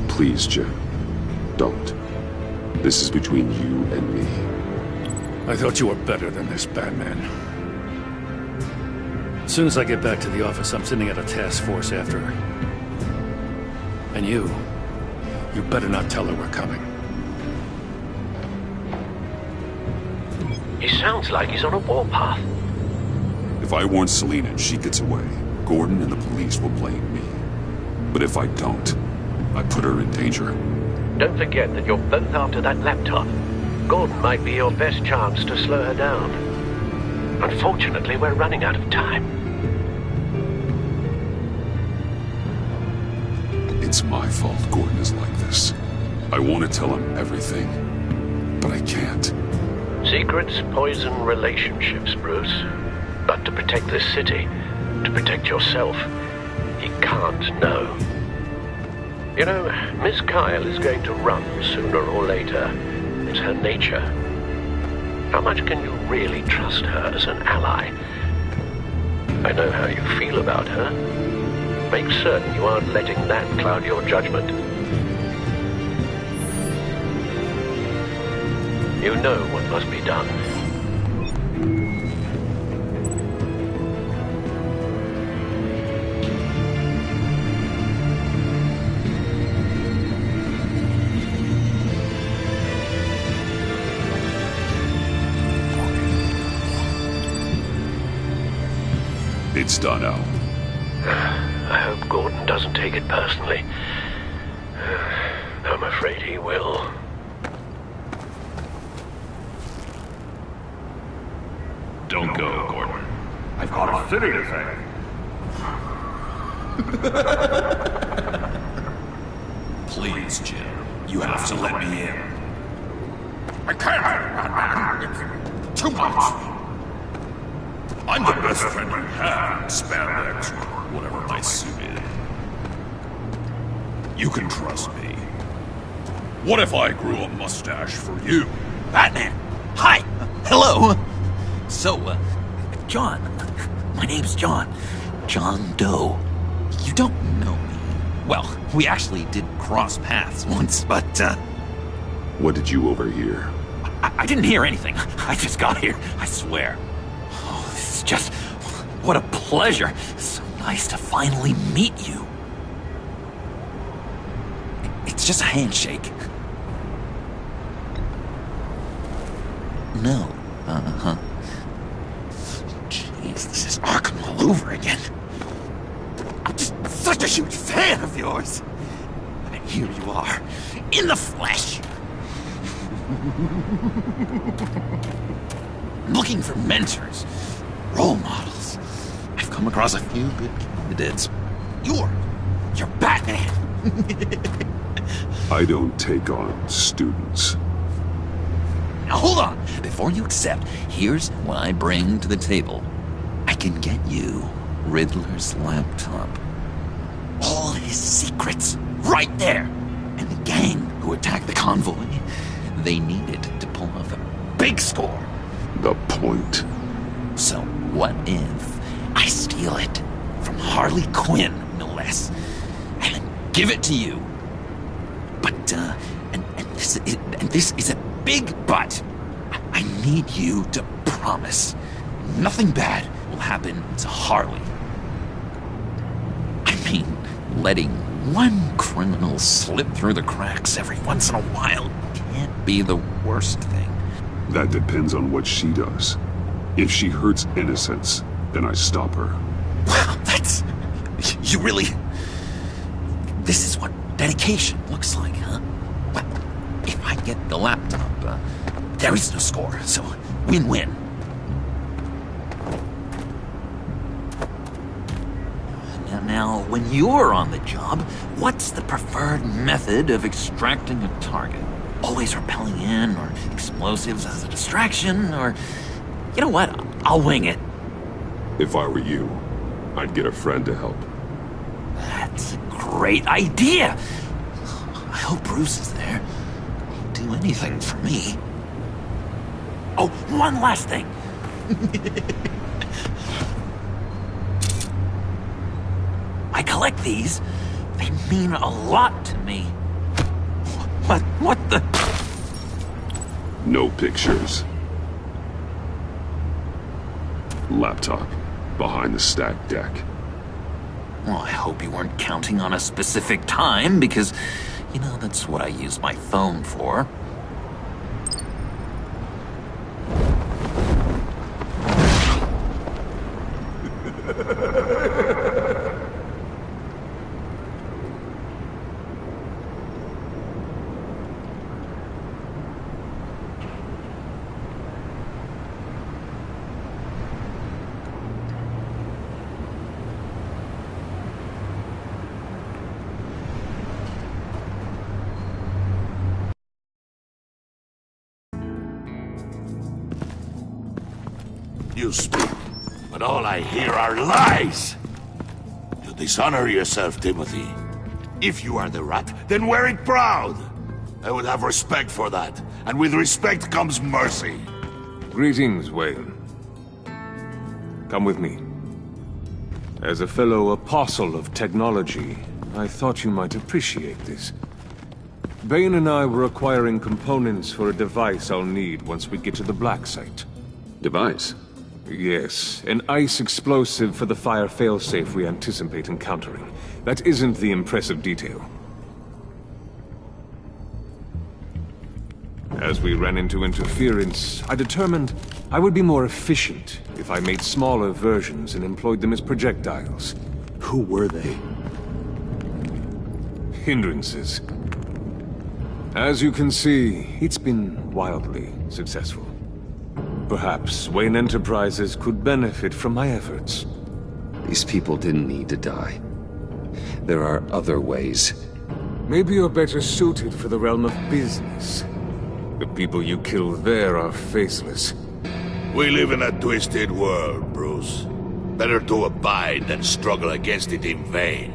S3: Please, Jim. Don't. This is between you and me.
S14: I thought you were better than this, Batman. As soon as I get back to the office, I'm sending out a task force after her. And you better not tell her we're coming.
S11: He sounds like he's on a warpath.
S3: If I warn Selina and she gets away, Gordon and the police will blame me. But if I don't, I put her in danger.
S11: Don't forget that you're both after that laptop. Gordon might be your best chance to slow her down. Unfortunately, we're running out of time.
S3: It's my fault Gordon is like this. I want to tell him everything, but I can't.
S11: Secrets poison relationships, Bruce. But to protect this city, to protect yourself, he can't know. You know, Miss Kyle is going to run sooner or later. It's her nature. How much can you really trust her as an ally? I know how you feel about her. Make certain you aren't letting that cloud your judgment. You know what must be done.
S3: It's done, Al.
S11: I hope Gordon doesn't take it personally. I'm afraid he will.
S15: Don't go, Gordon. I've got a city to save.
S12: Please, Jim. You have to let me in.
S15: I can't. It's too much. I'm the best friend you have, Spandex. whatever my suit is. You can trust me. What if I grew a mustache for you?
S12: Batman! Hi! Hello! So, John. My name's John. John Doe. You don't know me. Well, we actually did cross paths once, but,
S1: What did you overhear?
S12: I didn't hear anything. I just got here, I swear. Oh, this is just... What a pleasure. So nice to finally meet you. It's just a handshake. No. Uh-huh. Jeez, this is Arkham all over again. I'm just such a huge fan of yours. And here you are, in the flesh. Looking for mentors, role models. I've come across a few good candidates. You're Batman.
S1: I don't take on students.
S12: Now hold on. Before you accept, here's what I bring to the table. I can get you Riddler's laptop. All his secrets, right there. And the gang who attacked the convoy, they needed to pull off a big score.
S1: The point.
S12: So what if I steal it from Harley Quinn, no less, and then give it to you? But, and this is a big but. I need you to promise nothing bad will happen to Harley. I mean, letting one criminal slip through the cracks every once in a while can't be the worst thing.
S1: That depends on what she does. If she hurts innocents, then I stop her.
S12: Wow, that's... You really... This is what dedication looks like, huh? Well, if I get the laptop, there is no score, so win-win. Now, when you're on the job, what's the preferred method of extracting a target? Always rappelling in, or explosives as a distraction, or... You know what? I'll wing it.
S1: If I were you, I'd get a friend to help.
S12: That's a great idea! I hope Bruce is there. He'll do anything for me. Oh, one last thing! I collect these. They mean a lot to me. What the...
S1: No pictures. Laptop behind the stacked deck.
S12: Well, I hope you weren't counting on a specific time, because, you know, that's what I use my phone for.
S4: You speak, but all I hear are lies! You dishonor yourself, Timothy. If you are the rat, then wear it proud! I would have respect for that, and with respect comes mercy.
S3: Greetings, Wayne. Come with me. As a fellow apostle of technology, I thought you might appreciate this. Bane and I were acquiring components for a device I'll need once we get to the Black Site.
S1: Device?
S3: Yes, an ice explosive for the fire failsafe we anticipate encountering. That isn't the impressive detail. As we ran into interference, I determined I would be more efficient if I made smaller versions and employed them as projectiles.
S1: Who were they?
S3: Hindrances. As you can see, it's been wildly successful. Perhaps Wayne Enterprises could benefit from my efforts.
S1: These people didn't need to die. There are other ways.
S3: Maybe you're better suited for the realm of business. The people you kill there are faceless.
S4: We live in a twisted world, Bruce. Better to abide than struggle against it in vain.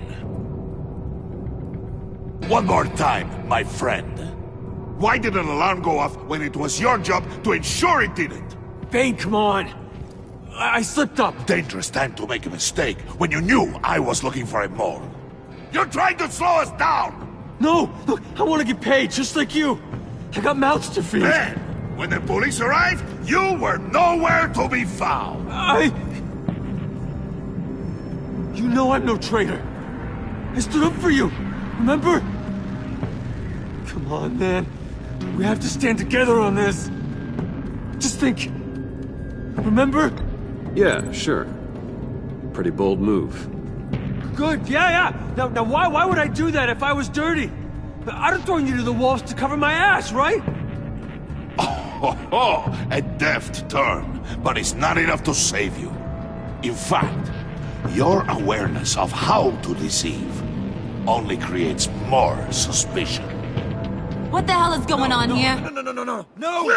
S4: One more time, my friend. Why did an alarm go off when it was your job to ensure it didn't?
S8: Bane, come on! I slipped up!
S4: Dangerous time to make a mistake when you knew I was looking for a mole. You're trying to slow us down!
S8: No! Look, I want to get paid, just like you! I got mouths to feed!
S4: Then, when the police arrived, you were nowhere to be found!
S8: You know I'm no traitor! I stood up for you, remember? Come on, man. We have to stand together on this. Just think. Remember?
S1: Yeah, sure. Pretty bold move.
S8: Good, yeah. Now why would I do that if I was dirty? I'd have thrown you to the walls to cover my ass, right?
S4: Oh, a deft turn, but it's not enough to save you. In fact, your awareness of how to deceive only creates more suspicion.
S7: What the hell is going on here?
S4: No!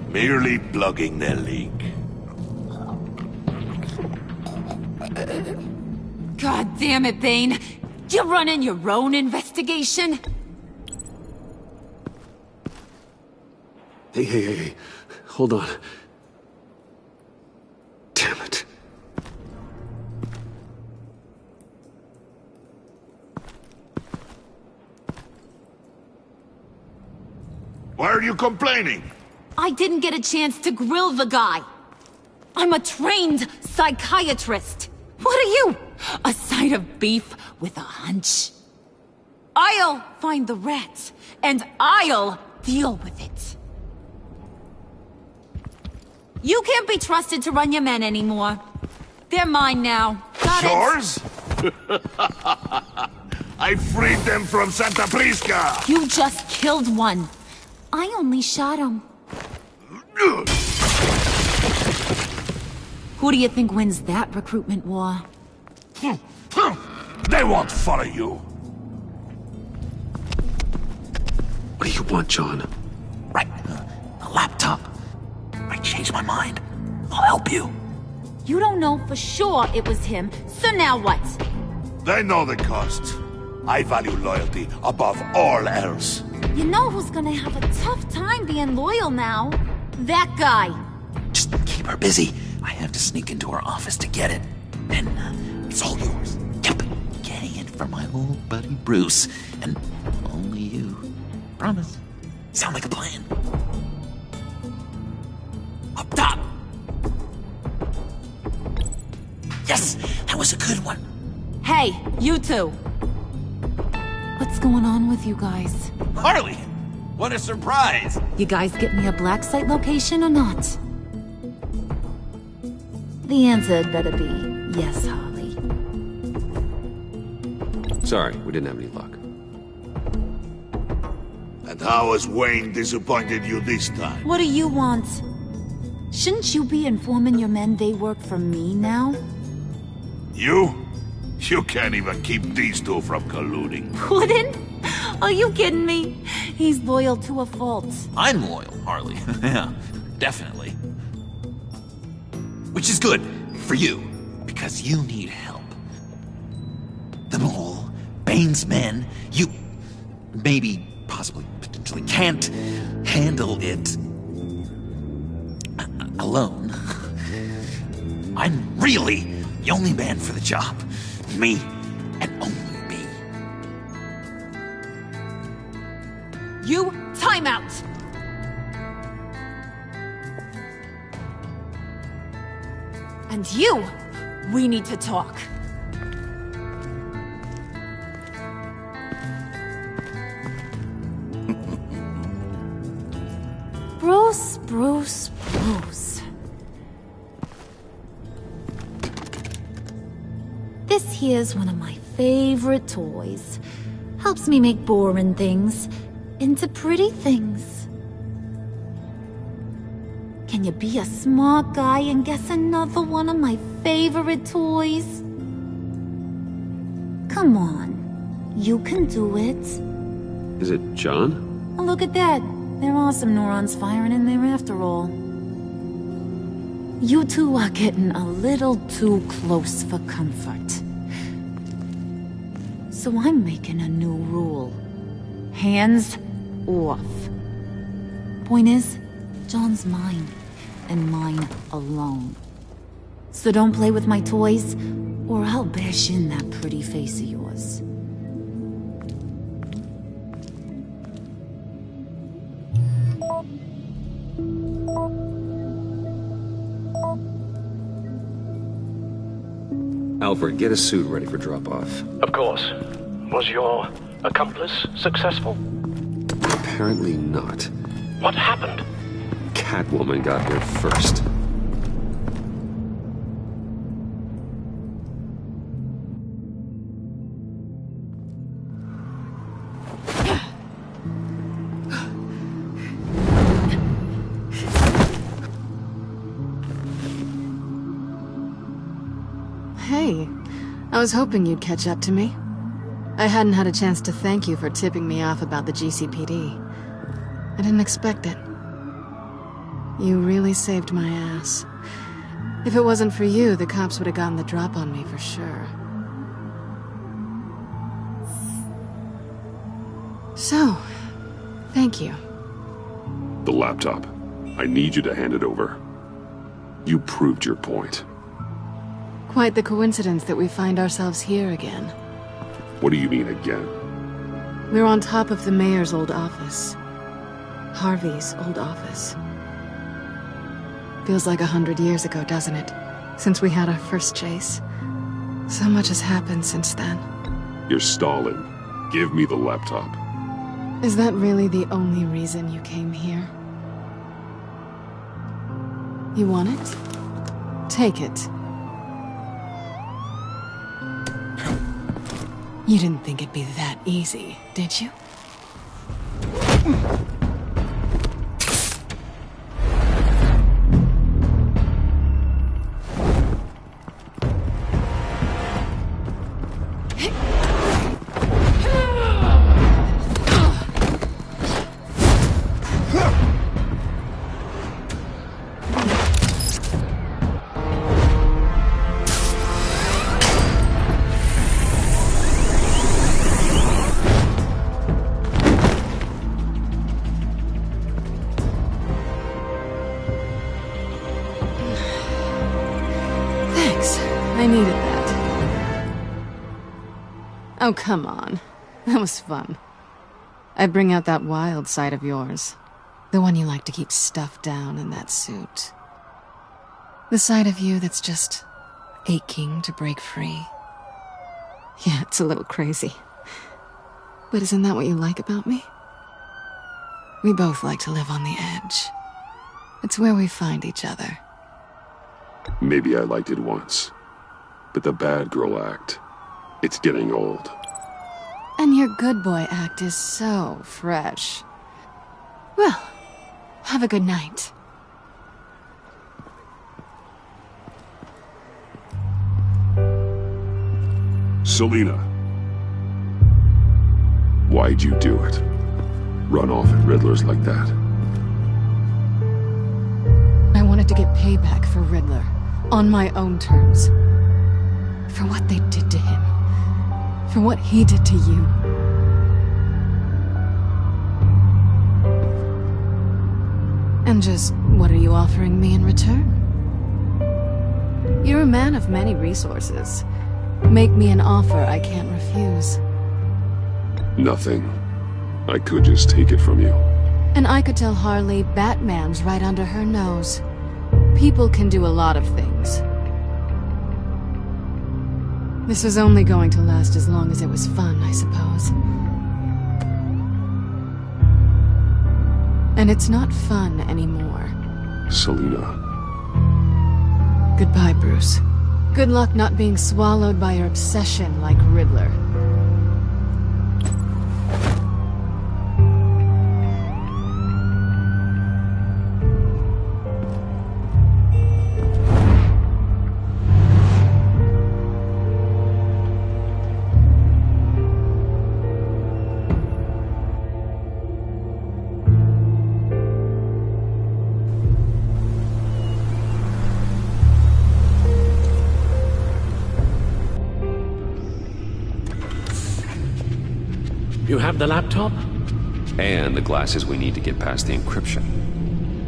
S4: Merely plugging the leak.
S7: God damn it, Bane. You're running your own investigation?
S1: Hey. Hold on. Damn it.
S4: Why are you complaining?
S7: I didn't get a chance to grill the guy. I'm a trained psychiatrist. What are you? A side of beef with a hunch? I'll find the rat, and I'll deal with it. You can't be trusted to run your men anymore. They're mine now. Got
S4: Yours? I freed them from Santa Prisca!
S7: You just killed one. I only shot him. Who do you think wins that recruitment war?
S4: They won't follow you.
S1: What do you want, John?
S6: Right, a laptop. I changed my mind. I'll help you.
S7: You don't know for sure it was him, so now what?
S4: They know the cost. I value loyalty above all else.
S7: You know who's gonna have a tough time being loyal now? That guy.
S6: Just keep her busy. I have to sneak into her office to get it. And it's all yours. Yep. Getting it from my old buddy Bruce. And only you. Promise. Sound like a plan. Up top. Yes, that was a good one.
S7: Hey, you two. What's going on with you guys?
S12: Harley! What a surprise!
S7: You guys get me a black site location or not? The answer had better be yes, Harley.
S1: Sorry, we didn't have any luck.
S4: And how has Wayne disappointed you this time?
S7: What do you want? Shouldn't you be informing your men they work for me now?
S4: You? You can't even keep these two from colluding.
S7: Wouldn't? Are you kidding me? He's loyal to a fault.
S6: I'm loyal, Harley. Yeah, definitely. Which is good for you, because you need help. The mole, Bane's men, you maybe, possibly, potentially can't handle it alone. I'm really the only man for the job. Me, and only me.
S7: You, time out! And you, we need to talk. Bruce. This here's one of my favorite toys. Helps me make boring things into pretty things. Can you be a smart guy and guess another one of my favorite toys? Come on, you can do it.
S1: Is it John?
S7: Oh, look at that. There are some neurons firing in there after all. You two are getting a little too close for comfort. So I'm making a new rule. Hands off. Point is, John's mine, and mine alone. So don't play with my toys, or I'll bash in that pretty face of yours.
S1: Alfred, get a suit ready for drop-off.
S11: Of course. Was your accomplice successful?
S1: Apparently not.
S11: What happened?
S1: Catwoman got here first.
S2: Hey, I was hoping you'd catch up to me. I hadn't had a chance to thank you for tipping me off about the GCPD. I didn't expect it. You really saved my ass. If it wasn't for you, the cops would have gotten the drop on me for sure. So, thank you.
S16: The laptop. I need you to hand it over. You proved your point.
S2: Quite the coincidence that we find ourselves here again.
S16: What do you mean again?
S2: We're on top of the mayor's old office. Harvey's old office. Feels like 100 years ago, doesn't it? Since we had our first chase. So much has happened since then.
S16: You're stalling. Give me the laptop.
S2: Is that really the only reason you came here? You want it? Take it. You didn't think it'd be that easy, did you? I needed that. Oh, come on. That was fun. I bring out that wild side of yours. The one you like to keep stuffed down in that suit. The side of you that's just aching to break free. Yeah, it's a little crazy. But isn't that what you like about me? We both like to live on the edge. It's where we find each other.
S16: Maybe I liked it once. But the bad girl act, it's getting old.
S2: And your good boy act is so fresh. Well, have a good night.
S16: Selina. Why'd you do it? Run off at Riddler's like that?
S2: I wanted to get payback for Riddler, on my own terms. For what they did to him. For what he did to you. And just what are you offering me in return? You're a man of many resources. Make me an offer I can't refuse.
S16: Nothing. I could just take it from you.
S2: And I could tell Harley Batman's right under her nose. People can do a lot of things. This was only going to last as long as it was fun, I suppose. And it's not fun anymore.
S16: Selina.
S2: Goodbye, Bruce. Good luck not being swallowed by your obsession like Riddler.
S17: You have the laptop?
S1: And the glasses we need to get past the encryption.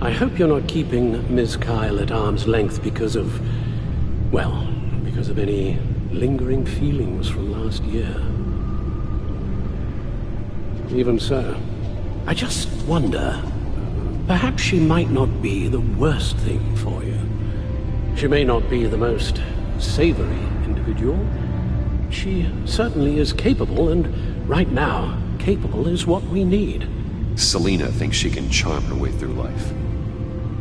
S17: I hope you're not keeping Ms. Kyle at arm's length because of... well, because of any lingering feelings from last year. Even so, I just wonder, perhaps she might not be the worst thing for you. She may not be the most savory individual. She certainly is capable, and right now, capable is what we need.
S1: Selina thinks she can charm her way through life.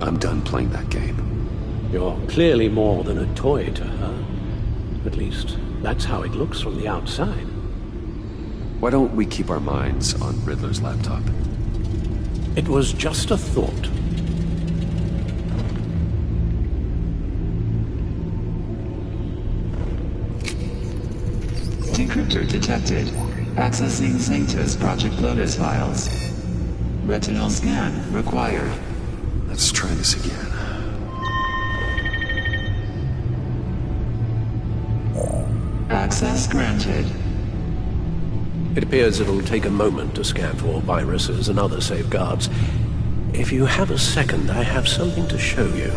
S1: I'm done playing that game.
S17: You're clearly more than a toy to her. At least, that's how it looks from the outside.
S1: Why don't we keep our minds on Riddler's laptop?
S17: It was just a thought.
S13: Decryptor detected. Accessing Zeta's Project Lotus files. Retinal scan required.
S1: Let's try this again.
S13: Access granted.
S17: It appears it'll take a moment to scan for viruses and other safeguards. If you have a second, I have something to show you.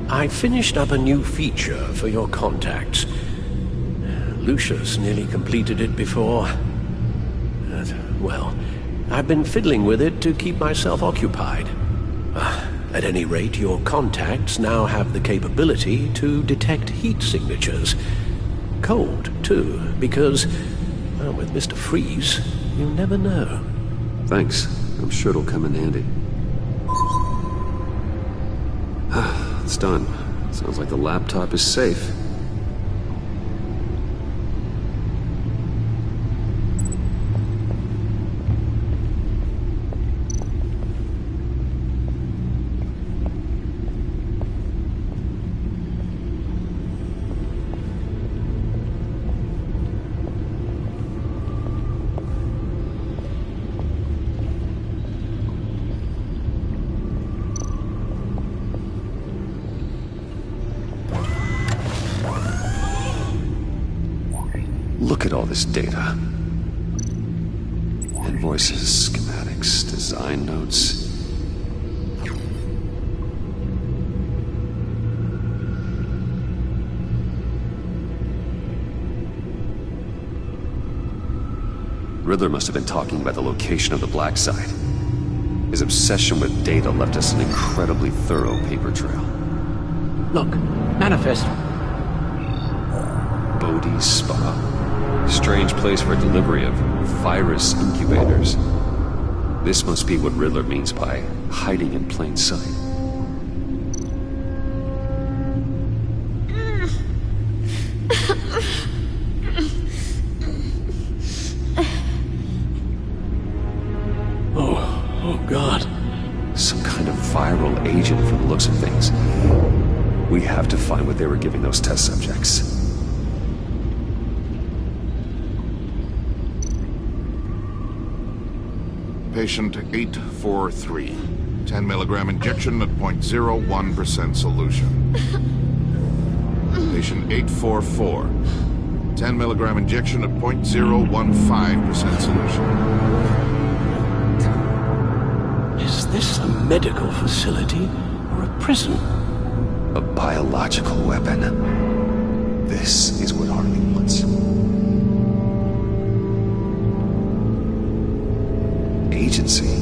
S17: I finished up a new feature for your contacts. Lucius nearly completed it before. Well, I've been fiddling with it to keep myself occupied. At any rate, your contacts now have the capability to detect heat signatures. Cold, too, because, well, with Mr. Freeze, you never know.
S1: Thanks. I'm sure it'll come in handy. It's done. Sounds like the laptop is safe. Look at all this data. Invoices, schematics, design notes. Riddler must have been talking about the location of the black site. His obsession with data left us an incredibly thorough paper trail.
S17: Look, manifest.
S1: Bodhi's Spa. Strange place for delivery of virus incubators. This must be what Riddler means by hiding in plain sight.
S17: Oh God.
S1: Some kind of viral agent from the looks of things. We have to find what they were giving those test subjects.
S18: Patient 843. 10 milligram injection at 0.01% solution. Patient 844. 10 milligram injection at 0.015% solution.
S17: Is this a medical facility or a prison?
S1: A biological weapon. This is what Harley wants. Agency.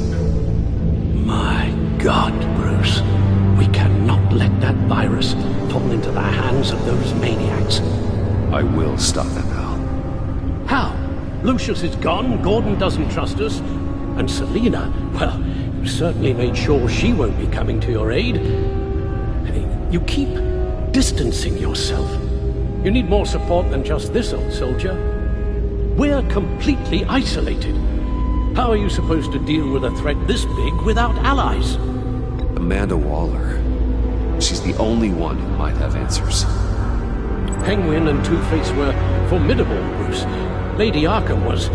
S17: My God, Bruce. We cannot let that virus fall into the hands of those maniacs.
S1: I will stop them, Al.
S17: How? Lucius is gone, Gordon doesn't trust us, and Selina, well, You certainly made sure she won't be coming to your aid. You keep distancing yourself. You need more support than just this, old soldier. We're completely isolated. How are you supposed to deal with a threat this big without allies?
S1: Amanda Waller. She's the only one who might have answers.
S17: Penguin and Two-Face were formidable, Bruce. Lady Arkham was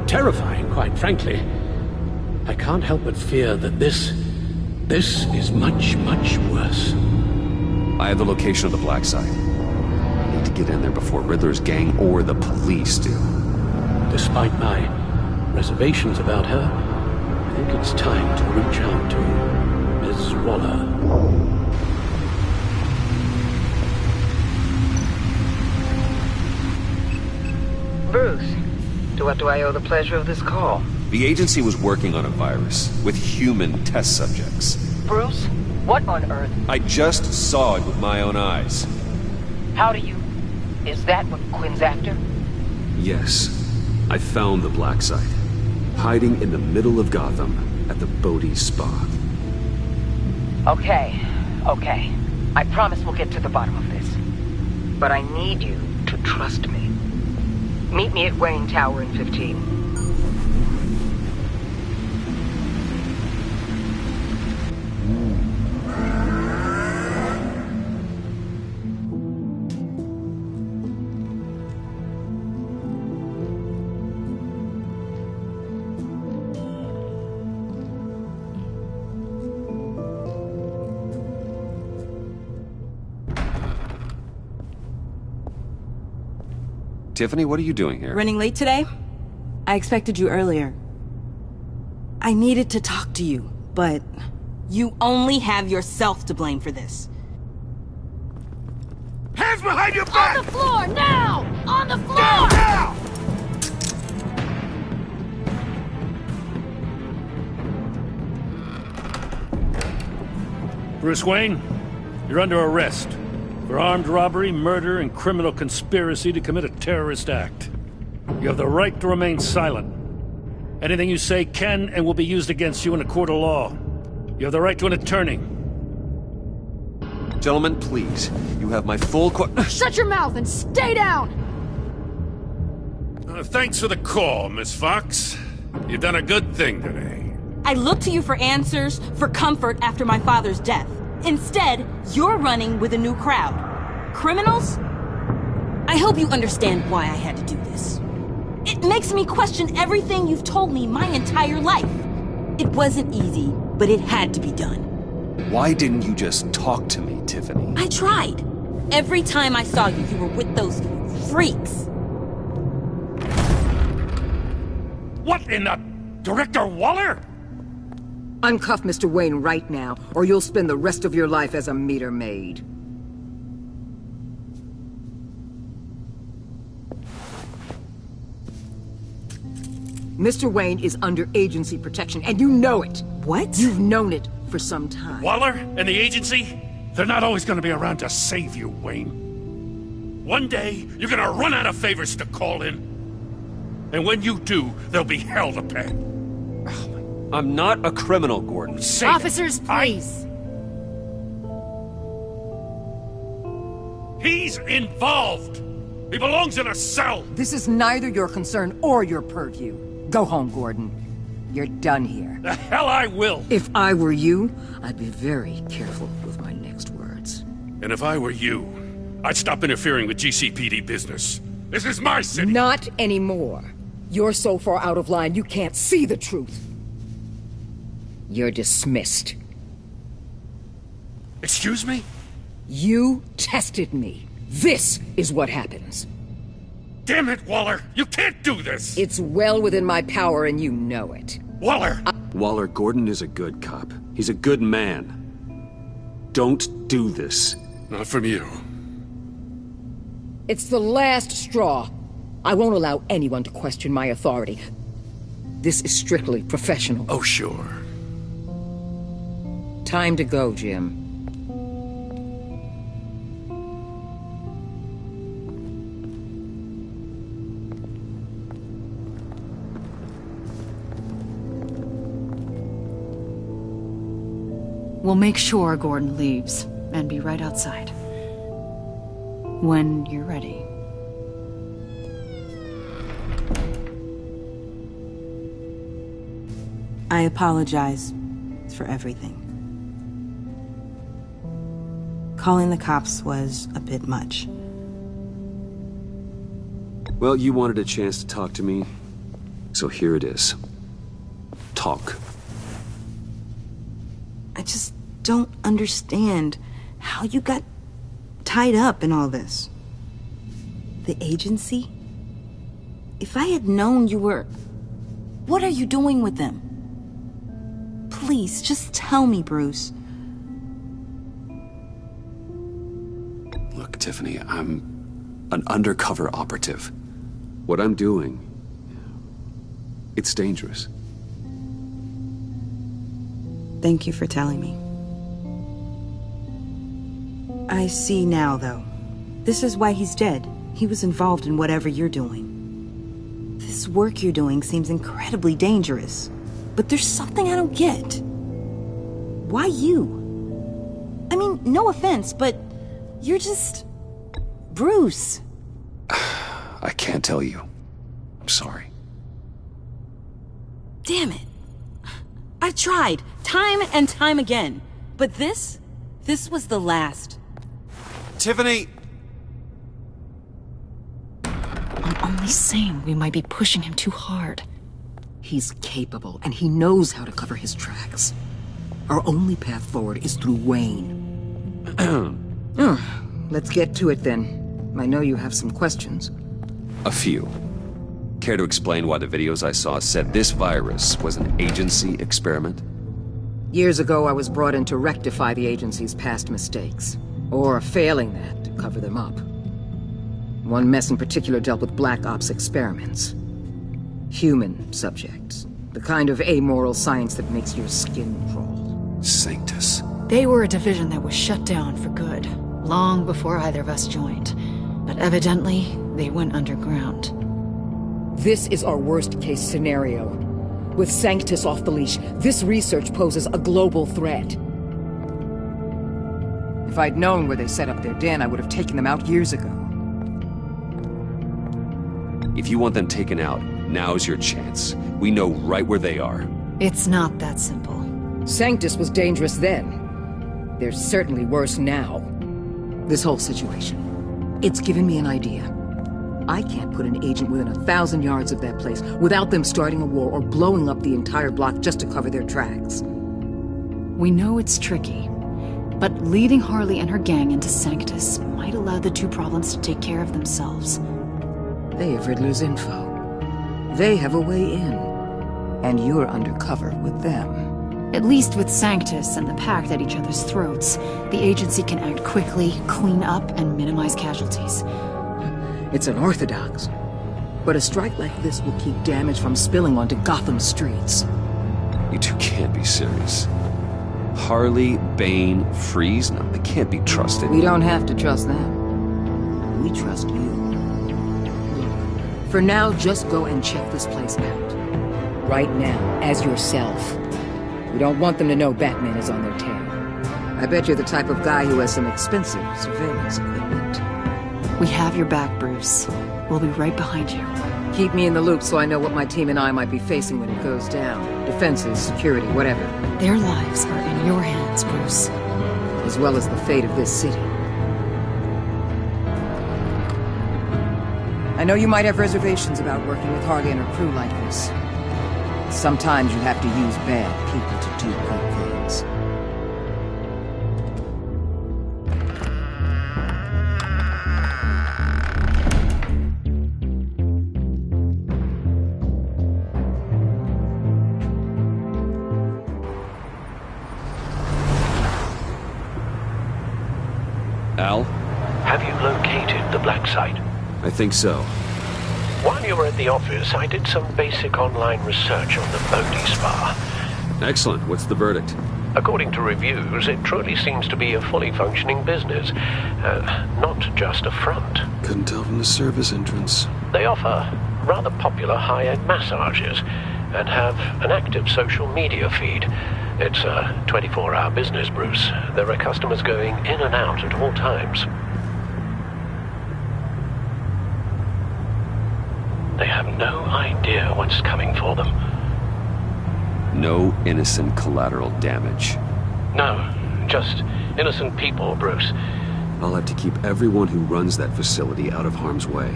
S17: terrifying, quite frankly. I can't help but fear that this is much, much worse.
S1: I have the location of the Black Site. I need to get in there before Riddler's gang or the police do.
S17: Despite my reservations about her, I think it's time to reach out to Ms. Waller.
S9: Bruce, to what do I owe the pleasure of this call?
S1: The agency was working on a virus with human test subjects.
S9: Bruce, what on earth?
S1: I just saw it with my own eyes.
S9: How do you... Is that what Quinn's after?
S1: Yes. I found the Black Site, hiding in the middle of Gotham at the Bodhi Spa.
S9: Okay. I promise we'll get to the bottom of this. But I need you to trust me. Meet me at Wayne Tower in 15.
S1: Tiffany, what are you doing here?
S19: Running late today? I expected you earlier. I needed to talk to you, but you only have yourself to blame for this.
S4: Hands behind your back!
S20: On the floor, now! On the floor!
S4: Down, now!
S14: Bruce Wayne, you're under arrest for armed robbery, murder, and criminal conspiracy to commit a terrorist act. You have the right to remain silent. Anything you say can and will be used against you in a court of law. You have the right to an attorney.
S1: Gentlemen, please. You have my full
S20: Shut your mouth and stay down!
S15: Thanks for the call, Miss Fox. You've done a good thing today.
S19: I looked to you for answers, for comfort after my father's death. Instead, you're running with a new crowd. Criminals? I hope you understand why I had to do this. It makes me question everything you've told me my entire life. It wasn't easy, but it had to be done.
S1: Why didn't you just talk to me, Tiffany?
S19: I tried. Every time I saw you, you were with those freaks.
S15: What in the... Director Waller?
S9: Uncuff Mr. Wayne right now, or you'll spend the rest of your life as a meter maid. Mr. Wayne is under agency protection, and you know it.
S19: What?
S9: You've known it for some time.
S14: Waller and the agency? They're not always gonna be around to save you, Wayne. One day, you're gonna run out of favors to call in. And when you do, there'll be hell to pay.
S1: I'm not a criminal, Gordon.
S20: Officers, please.
S14: He's involved. He belongs in a cell.
S9: This is neither your concern or your purview. Go home, Gordon. You're done here.
S14: The hell I will.
S9: If I were you, I'd be very careful with my next words.
S14: And if I were you, I'd stop interfering with GCPD business. This is my city.
S9: Not anymore. You're so far out of line, you can't see the truth. You're dismissed.
S14: Excuse me?
S9: You tested me. This is what happens.
S14: Damn it, Waller! You can't do this!
S9: It's well within my power and you know it.
S14: Waller!
S1: Waller, Gordon is a good cop. He's a good man. Don't do this.
S14: Not from you.
S9: It's the last straw. I won't allow anyone to question my authority. This is strictly professional.
S14: Oh, sure.
S9: Time to go, Jim.
S21: We'll make sure Gordon leaves, and be right outside. When you're ready.
S19: I apologize for everything. Calling the cops was a bit much.
S1: Well, you wanted a chance to talk to me, so here it is. Talk.
S19: I just don't understand how you got tied up in all this. The agency? If I had known you were... What are you doing with them? Please, just tell me, Bruce.
S1: Look, Tiffany, I'm an undercover operative. What I'm doing, it's dangerous.
S19: Thank you for telling me. I see now, though. This is why he's dead. He was involved in whatever you're doing. This work you're doing seems incredibly dangerous. But there's something I don't get. Why you? I mean, no offense, but you're just... Bruce.
S1: I can't tell you. I'm sorry.
S19: Damn it. I've tried, time and time again. But this was the last.
S1: Tiffany!
S21: I'm only saying we might be pushing him too hard. He's capable, and he knows how to cover his tracks. Our only path forward is through Wayne.
S22: Let's get to it then. I know you have some questions.
S1: A few. Care to explain why the videos I saw said this virus was an agency experiment?
S22: Years ago, I was brought in to rectify the agency's past mistakes. Or failing that, to cover them up. One mess in particular dealt with Black Ops experiments. Human subjects. The kind of amoral science that makes your skin crawl.
S1: Sanctus.
S21: They were a division that was shut down for good, long before either of us joined. But evidently, they went underground.
S22: This is our worst-case scenario. With Sanctus off the leash, this research poses a global threat. If I'd known where they set up their den, I would have taken them out years ago.
S1: If you want them taken out, now's your chance. We know right where they are.
S21: It's not that simple.
S22: Sanctus was dangerous then. They're certainly worse now. This whole situation, it's given me an idea. I can't put an agent within 1,000 yards of that place without them starting a war or blowing up the entire block just to cover their tracks.
S21: We know it's tricky, but leading Harley and her gang into Sanctus might allow the two problems to take care of themselves.
S22: They have Riddler's info. They have a way in. And you're undercover with them.
S21: At least with Sanctus and the Pact at each other's throats, the agency can act quickly, clean up, and minimize casualties.
S22: It's unorthodox. But a strike like this will keep damage from spilling onto Gotham streets.
S1: You two can't be serious. Harley, Bane, Freeze? No, they can't be trusted.
S22: We don't have to trust them. We trust you. Look, for now, just go and check this place out. Right now, as yourself. We don't want them to know Batman is on their tail. I bet you're the type of guy who has some expensive surveillance equipment.
S21: We have your back, Bruce. We'll be right behind you.
S22: Keep me in the loop so I know what my team and I might be facing when it goes down. Defenses, security, whatever.
S21: Their lives are in your hands, Bruce.
S22: As well as the fate of this city. I know you might have reservations about working with Harley and her crew like this. Sometimes you have to use bad people to do good things.
S1: Al?
S11: Have you located the black site?
S1: I think so.
S11: While you were at the office, I did some basic online research on the Bodhi Spa.
S1: Excellent. What's the verdict?
S11: According to reviews, it truly seems to be a fully functioning business, not just a front.
S1: Couldn't tell from the service entrance.
S11: They offer rather popular high-end massages and have an active social media feed.
S17: It's a 24-hour business, Bruce. There are customers going in and out at all times. They have no idea what's coming for them.
S1: No innocent collateral damage.
S17: No, just innocent people, Bruce.
S1: I'll have to keep everyone who runs that facility out of harm's way.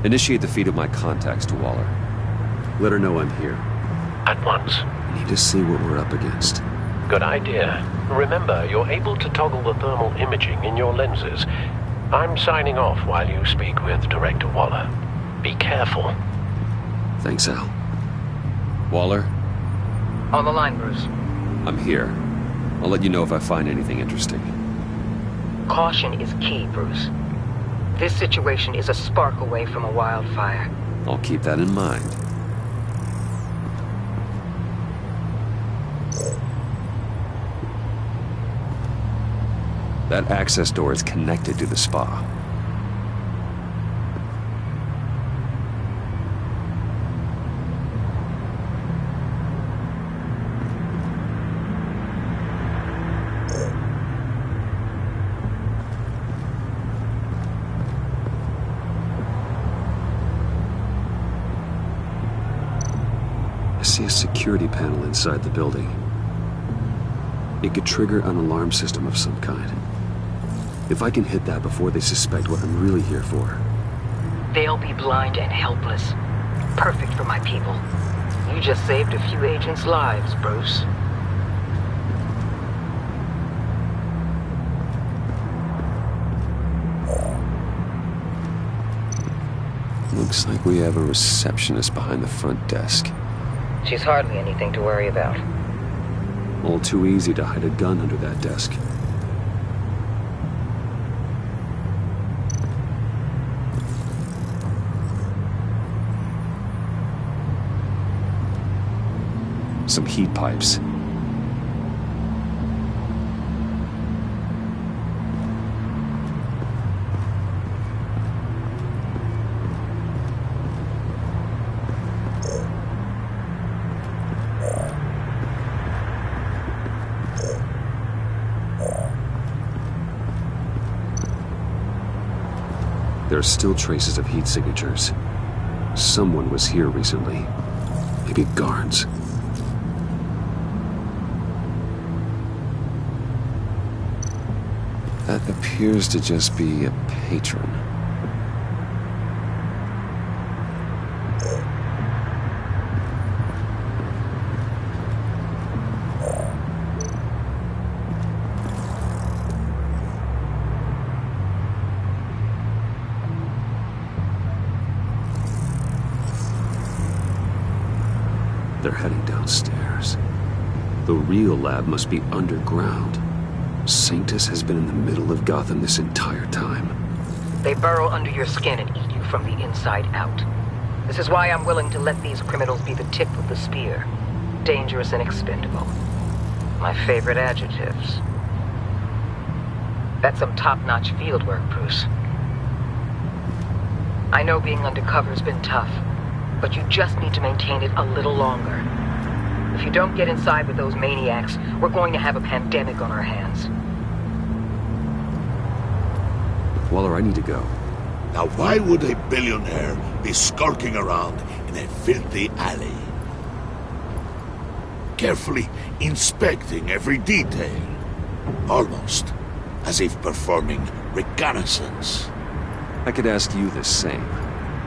S1: Initiate the feed of my contacts to Waller. Let her know I'm here.
S17: At once.
S1: I need to see what we're up against.
S17: Good idea. Remember, you're able to toggle the thermal imaging in your lenses. I'm signing off while you speak with Director Waller. Be careful.
S1: Thanks, Al. Waller?
S9: On the line, Bruce.
S1: I'm here. I'll let you know if I find anything interesting.
S9: Caution is key, Bruce. This situation is a spark away from a wildfire.
S1: I'll keep that in mind. That access door is connected to the spa. I see a security panel inside the building. It could trigger an alarm system of some kind. If I can hit that before they suspect what I'm really here for.
S9: They'll be blind and helpless. Perfect for my people. You just saved a few agents' lives, Bruce.
S1: Looks like we have a receptionist behind the front desk.
S9: She's hardly anything to worry about.
S1: All too easy to hide a gun under that desk. Some heat pipes. There are still traces of heat signatures. Someone was here recently. Maybe guards. That appears to just be a patron. They're heading downstairs. The real lab must be underground. Sanctus has been in the middle of Gotham this entire time.
S9: They burrow under your skin and eat you from the inside out. This is why I'm willing to let these criminals be the tip of the spear. Dangerous and expendable. My favorite adjectives. That's some top-notch field work, Bruce. I know being undercover's been tough, but you just need to maintain it a little longer. If you don't get inside with those maniacs, we're going to have a pandemic on our hands.
S1: Waller, I need to go.
S4: Now why would a billionaire be skulking around in a filthy alley? Carefully inspecting every detail. Almost as if performing reconnaissance.
S1: I could ask you the same.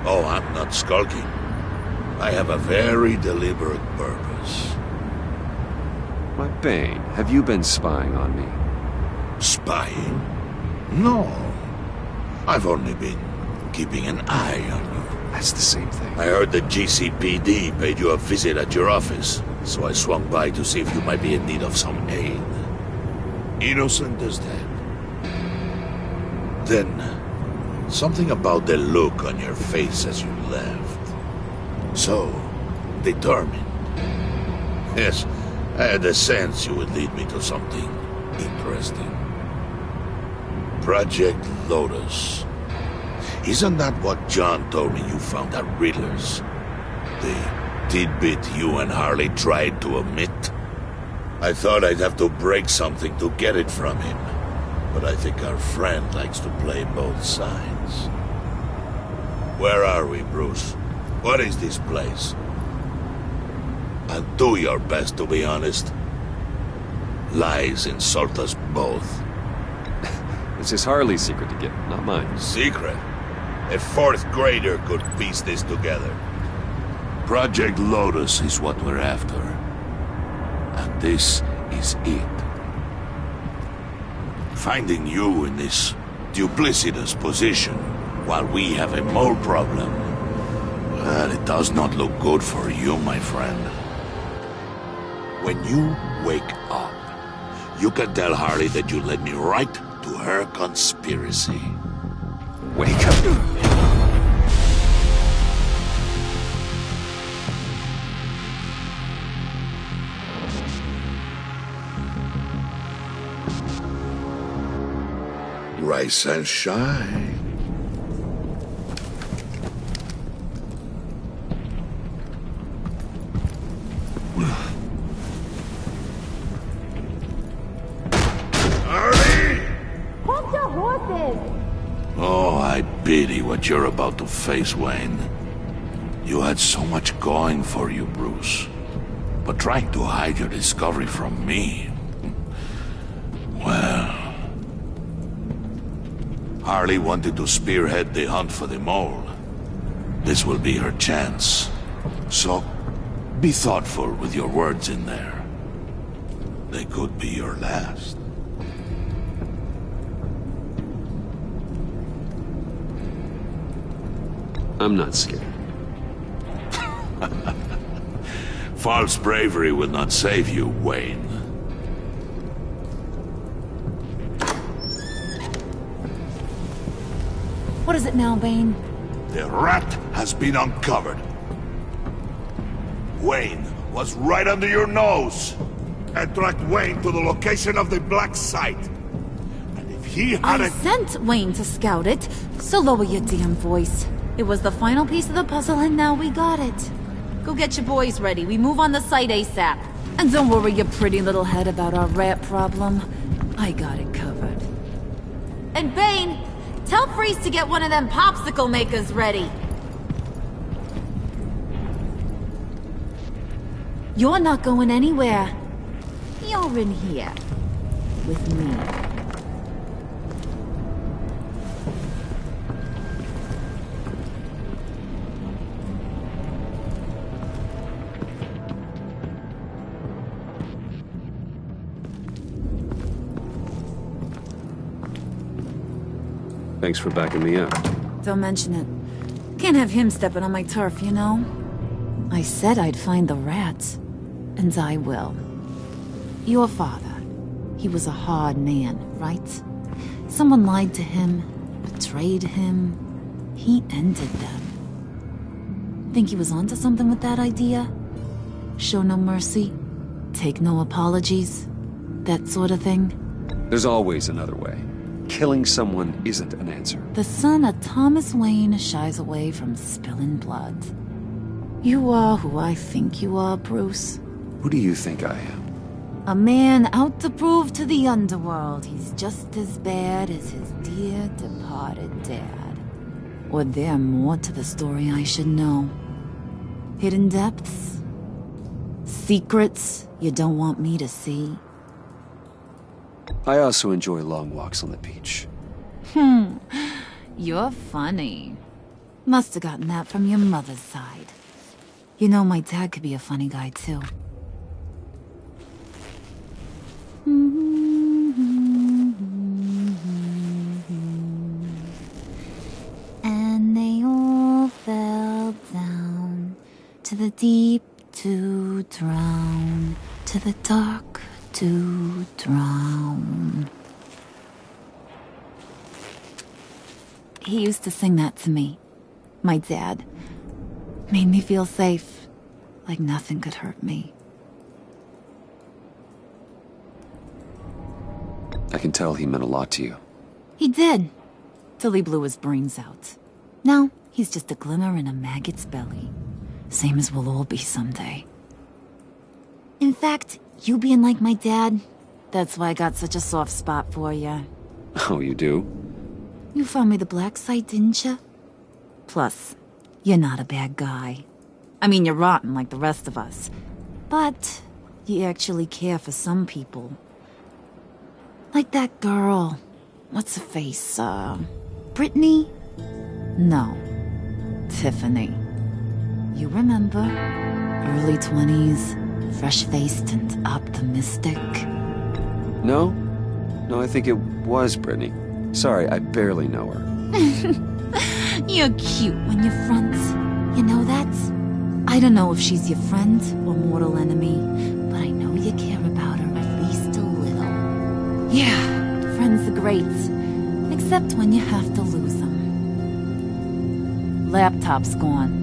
S4: Oh, I'm not skulking. I have a very deliberate purpose.
S1: My Bane, have you been spying on me?
S4: Spying? No. I've only been keeping an eye on you.
S1: That's the same thing.
S4: I heard the GCPD paid you a visit at your office, so I swung by to see if you might be in need of some aid. Innocent as that. Then, something about the look on your face as you left. So, determined. Yes, I had a sense you would lead me to something interesting. Project Lotus. Isn't that what John told me you found at Riddler's? The tidbit you and Harley tried to omit? I thought I'd have to break something to get it from him. But I think our friend likes to play both sides. Where are we, Bruce? What is this place? And do your best to be honest. Lies insult us both.
S1: This is Harley's secret to get, not mine.
S4: Secret? A fourth grader could piece this together. Project Lotus is what we're after. And this is it. Finding you in this duplicitous position while we have a mole problem, well, it does not look good for you, my friend. When you wake up, you can tell Harley that you led me right to her conspiracy.
S1: Wake up.
S4: Rise and shine. Oh, I pity what you're about to face, Wayne. You had so much going for you, Bruce. But trying to hide your discovery from me... well... Harley wanted to spearhead the hunt for the mole. This will be her chance. So, be thoughtful with your words in there. They could be your last.
S1: I'm not scared.
S4: False bravery will not save you, Wayne.
S7: What is it now, Bane?
S4: The rat has been uncovered. Wayne was right under your nose. And tracked Wayne to the location of the black site. And if he had
S7: I sent Wayne to scout it, so lower your damn voice. It was the final piece of the puzzle, and now we got it. Go get your boys ready. We move on the site ASAP. And don't worry your pretty little head about our rat problem. I got it covered. And Bane, tell Freeze to get one of them popsicle makers ready. You're not going anywhere. You're in here. With me.
S1: Thanks for backing me up.
S7: Don't mention it. Can't have him stepping on my turf, you know? I said I'd find the rats. And I will. Your father. He was a hard man, right? Someone lied to him, betrayed him. He ended them. Think he was onto something with that idea? Show no mercy? Take no apologies? That sort of thing?
S1: There's always another way. Killing someone isn't an answer.
S7: The son of Thomas Wayne shies away from spilling blood. You are who I think you are, Bruce.
S1: Who do you think I am?
S7: A man out to prove to the underworld he's just as bad as his dear departed dad. Or there more to the story I should know. Hidden depths? Secrets you don't want me to see?
S1: I also enjoy long walks on the beach.
S7: You're funny. Must have gotten that from your mother's side. You know, my dad could be a funny guy, too. And they all fell down to the deep to drown, to the dark to drown. He used to sing that to me. My dad. Made me feel safe. Like nothing could hurt me.
S1: I can tell he meant a lot to you.
S7: He did. Till he blew his brains out. Now, he's just a glimmer in a maggot's belly. Same as we'll all be someday. In fact, you being like my dad, that's why I got such a soft spot for you.
S1: Oh, you do?
S7: You found me the black site, didn't you? Plus, you're not a bad guy. I mean, you're rotten like the rest of us. But you actually care for some people. Like that girl. What's her face? Brittany? No. Tiffany. You remember? Early 20s, fresh-faced and optimistic.
S1: No? No, I think it was Brittany. Sorry, I barely know her.
S7: You're cute when you're front. You know that? I don't know if she's your friend or mortal enemy, but I know you care about her at least a little. Yeah, friends are great. Except when you have to lose them. Laptop's gone.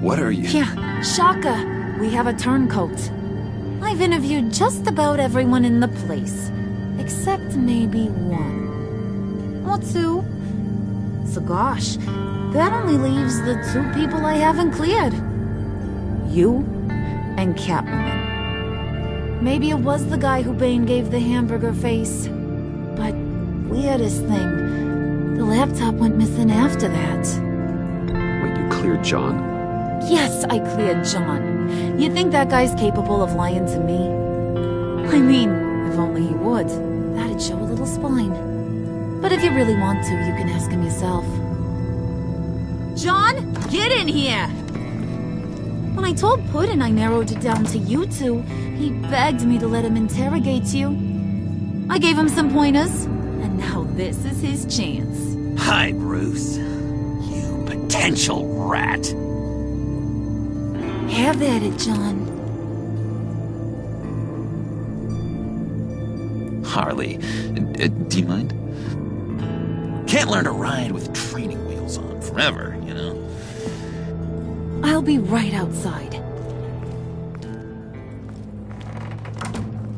S1: What are you?
S7: Yeah, Shaka. We have a turncoat. I've interviewed just about everyone in the place. Except maybe one. Or two. So gosh, that only leaves the two people I haven't cleared. You and Catwoman. Maybe it was the guy who Bane gave the hamburger face. But weirdest thing, the laptop went missing after that.
S1: Wait, you cleared John?
S7: Yes, I cleared John. You think that guy's capable of lying to me? I mean, if only he would. That'd show a little spine. But if you really want to, you can ask him yourself. John, get in here! When I told Puddin' I narrowed it down to you two, he begged me to let him interrogate you. I gave him some pointers, and now this is his chance.
S12: Hi, Bruce. You potential rat.
S7: Have at it, John.
S12: Harley, do you mind? Can't learn to ride with training wheels on forever, you know?
S7: I'll be right outside.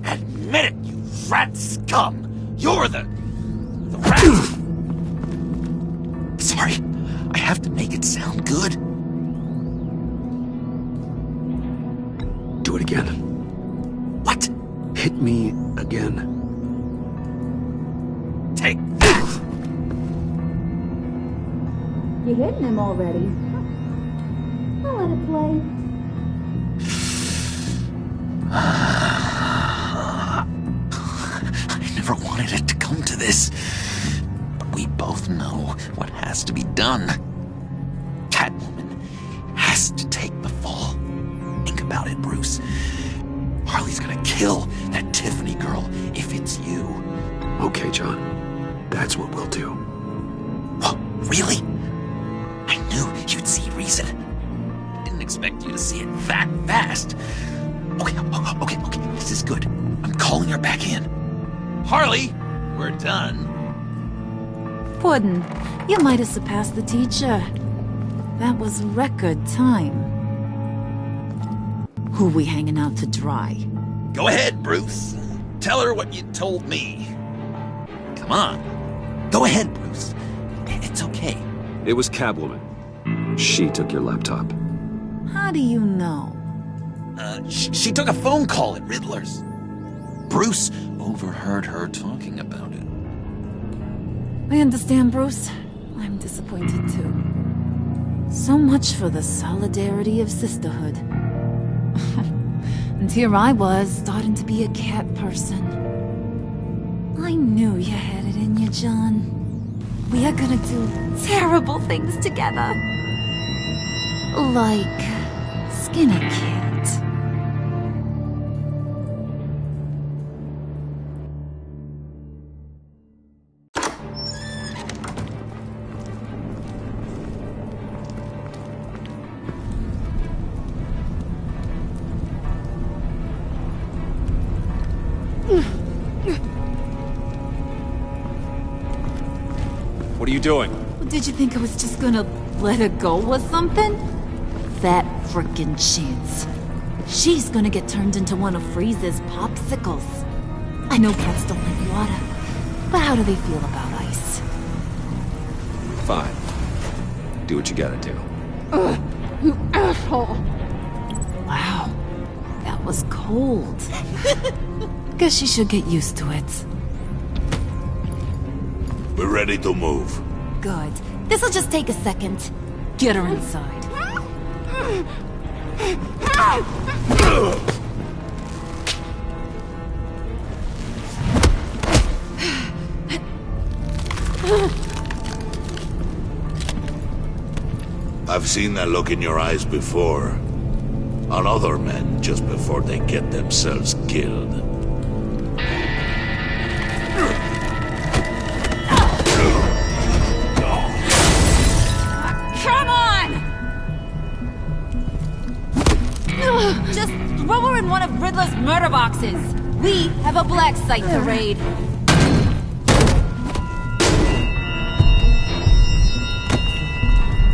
S12: Admit it, you rat scum! You're the rat! Sorry, I have to make it sound good.
S1: Do it again.
S12: What?
S1: Hit me again.
S12: Take that!
S7: You're hitting him already. I'll let it play.
S12: I never wanted it to come to this. But we both know what has to be done. Catwoman has to take the fall. Think about it, Bruce. Harley's gonna kill that Tiffany girl if it's you.
S1: Okay, John. That's what we'll do.
S12: Oh, really? I knew you'd see reason. Didn't expect you to see it that fast. Okay, this is good. I'm calling her back in. Harley, we're done.
S7: Puddin', you might have surpassed the teacher. That was record time. Who we hanging out to dry?
S12: Go ahead, Bruce. Tell her what you told me. Come on. Go ahead, Bruce. It's okay.
S1: It was Catwoman. She took your laptop.
S7: How do you know?
S12: She took a phone call at Riddler's. Bruce overheard her talking about it.
S7: I understand, Bruce. I'm disappointed too. So much for the solidarity of sisterhood. And here I was, starting to be a cat person. I knew you had it in you, John. We are gonna do terrible things together. Like skin a cat.
S1: What are you doing?
S7: Did you think I was just gonna let her go or something? That frickin' chance. She's gonna get turned into one of Freeze's popsicles. I know cats don't like water, but how do they feel about ice?
S1: Fine. Do what you gotta do.
S20: Ugh, you asshole!
S7: Wow, that was cold.
S2: Guess she should get used to it.
S4: We're ready to move.
S7: Good. This'll just take a second. Get her inside.
S4: I've seen that look in your eyes before. On other men just before they get themselves killed.
S7: Come on! Just throw her in one of Riddler's murder boxes. We have a black site to raid.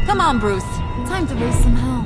S7: Come on, Bruce. Time to raise some hell.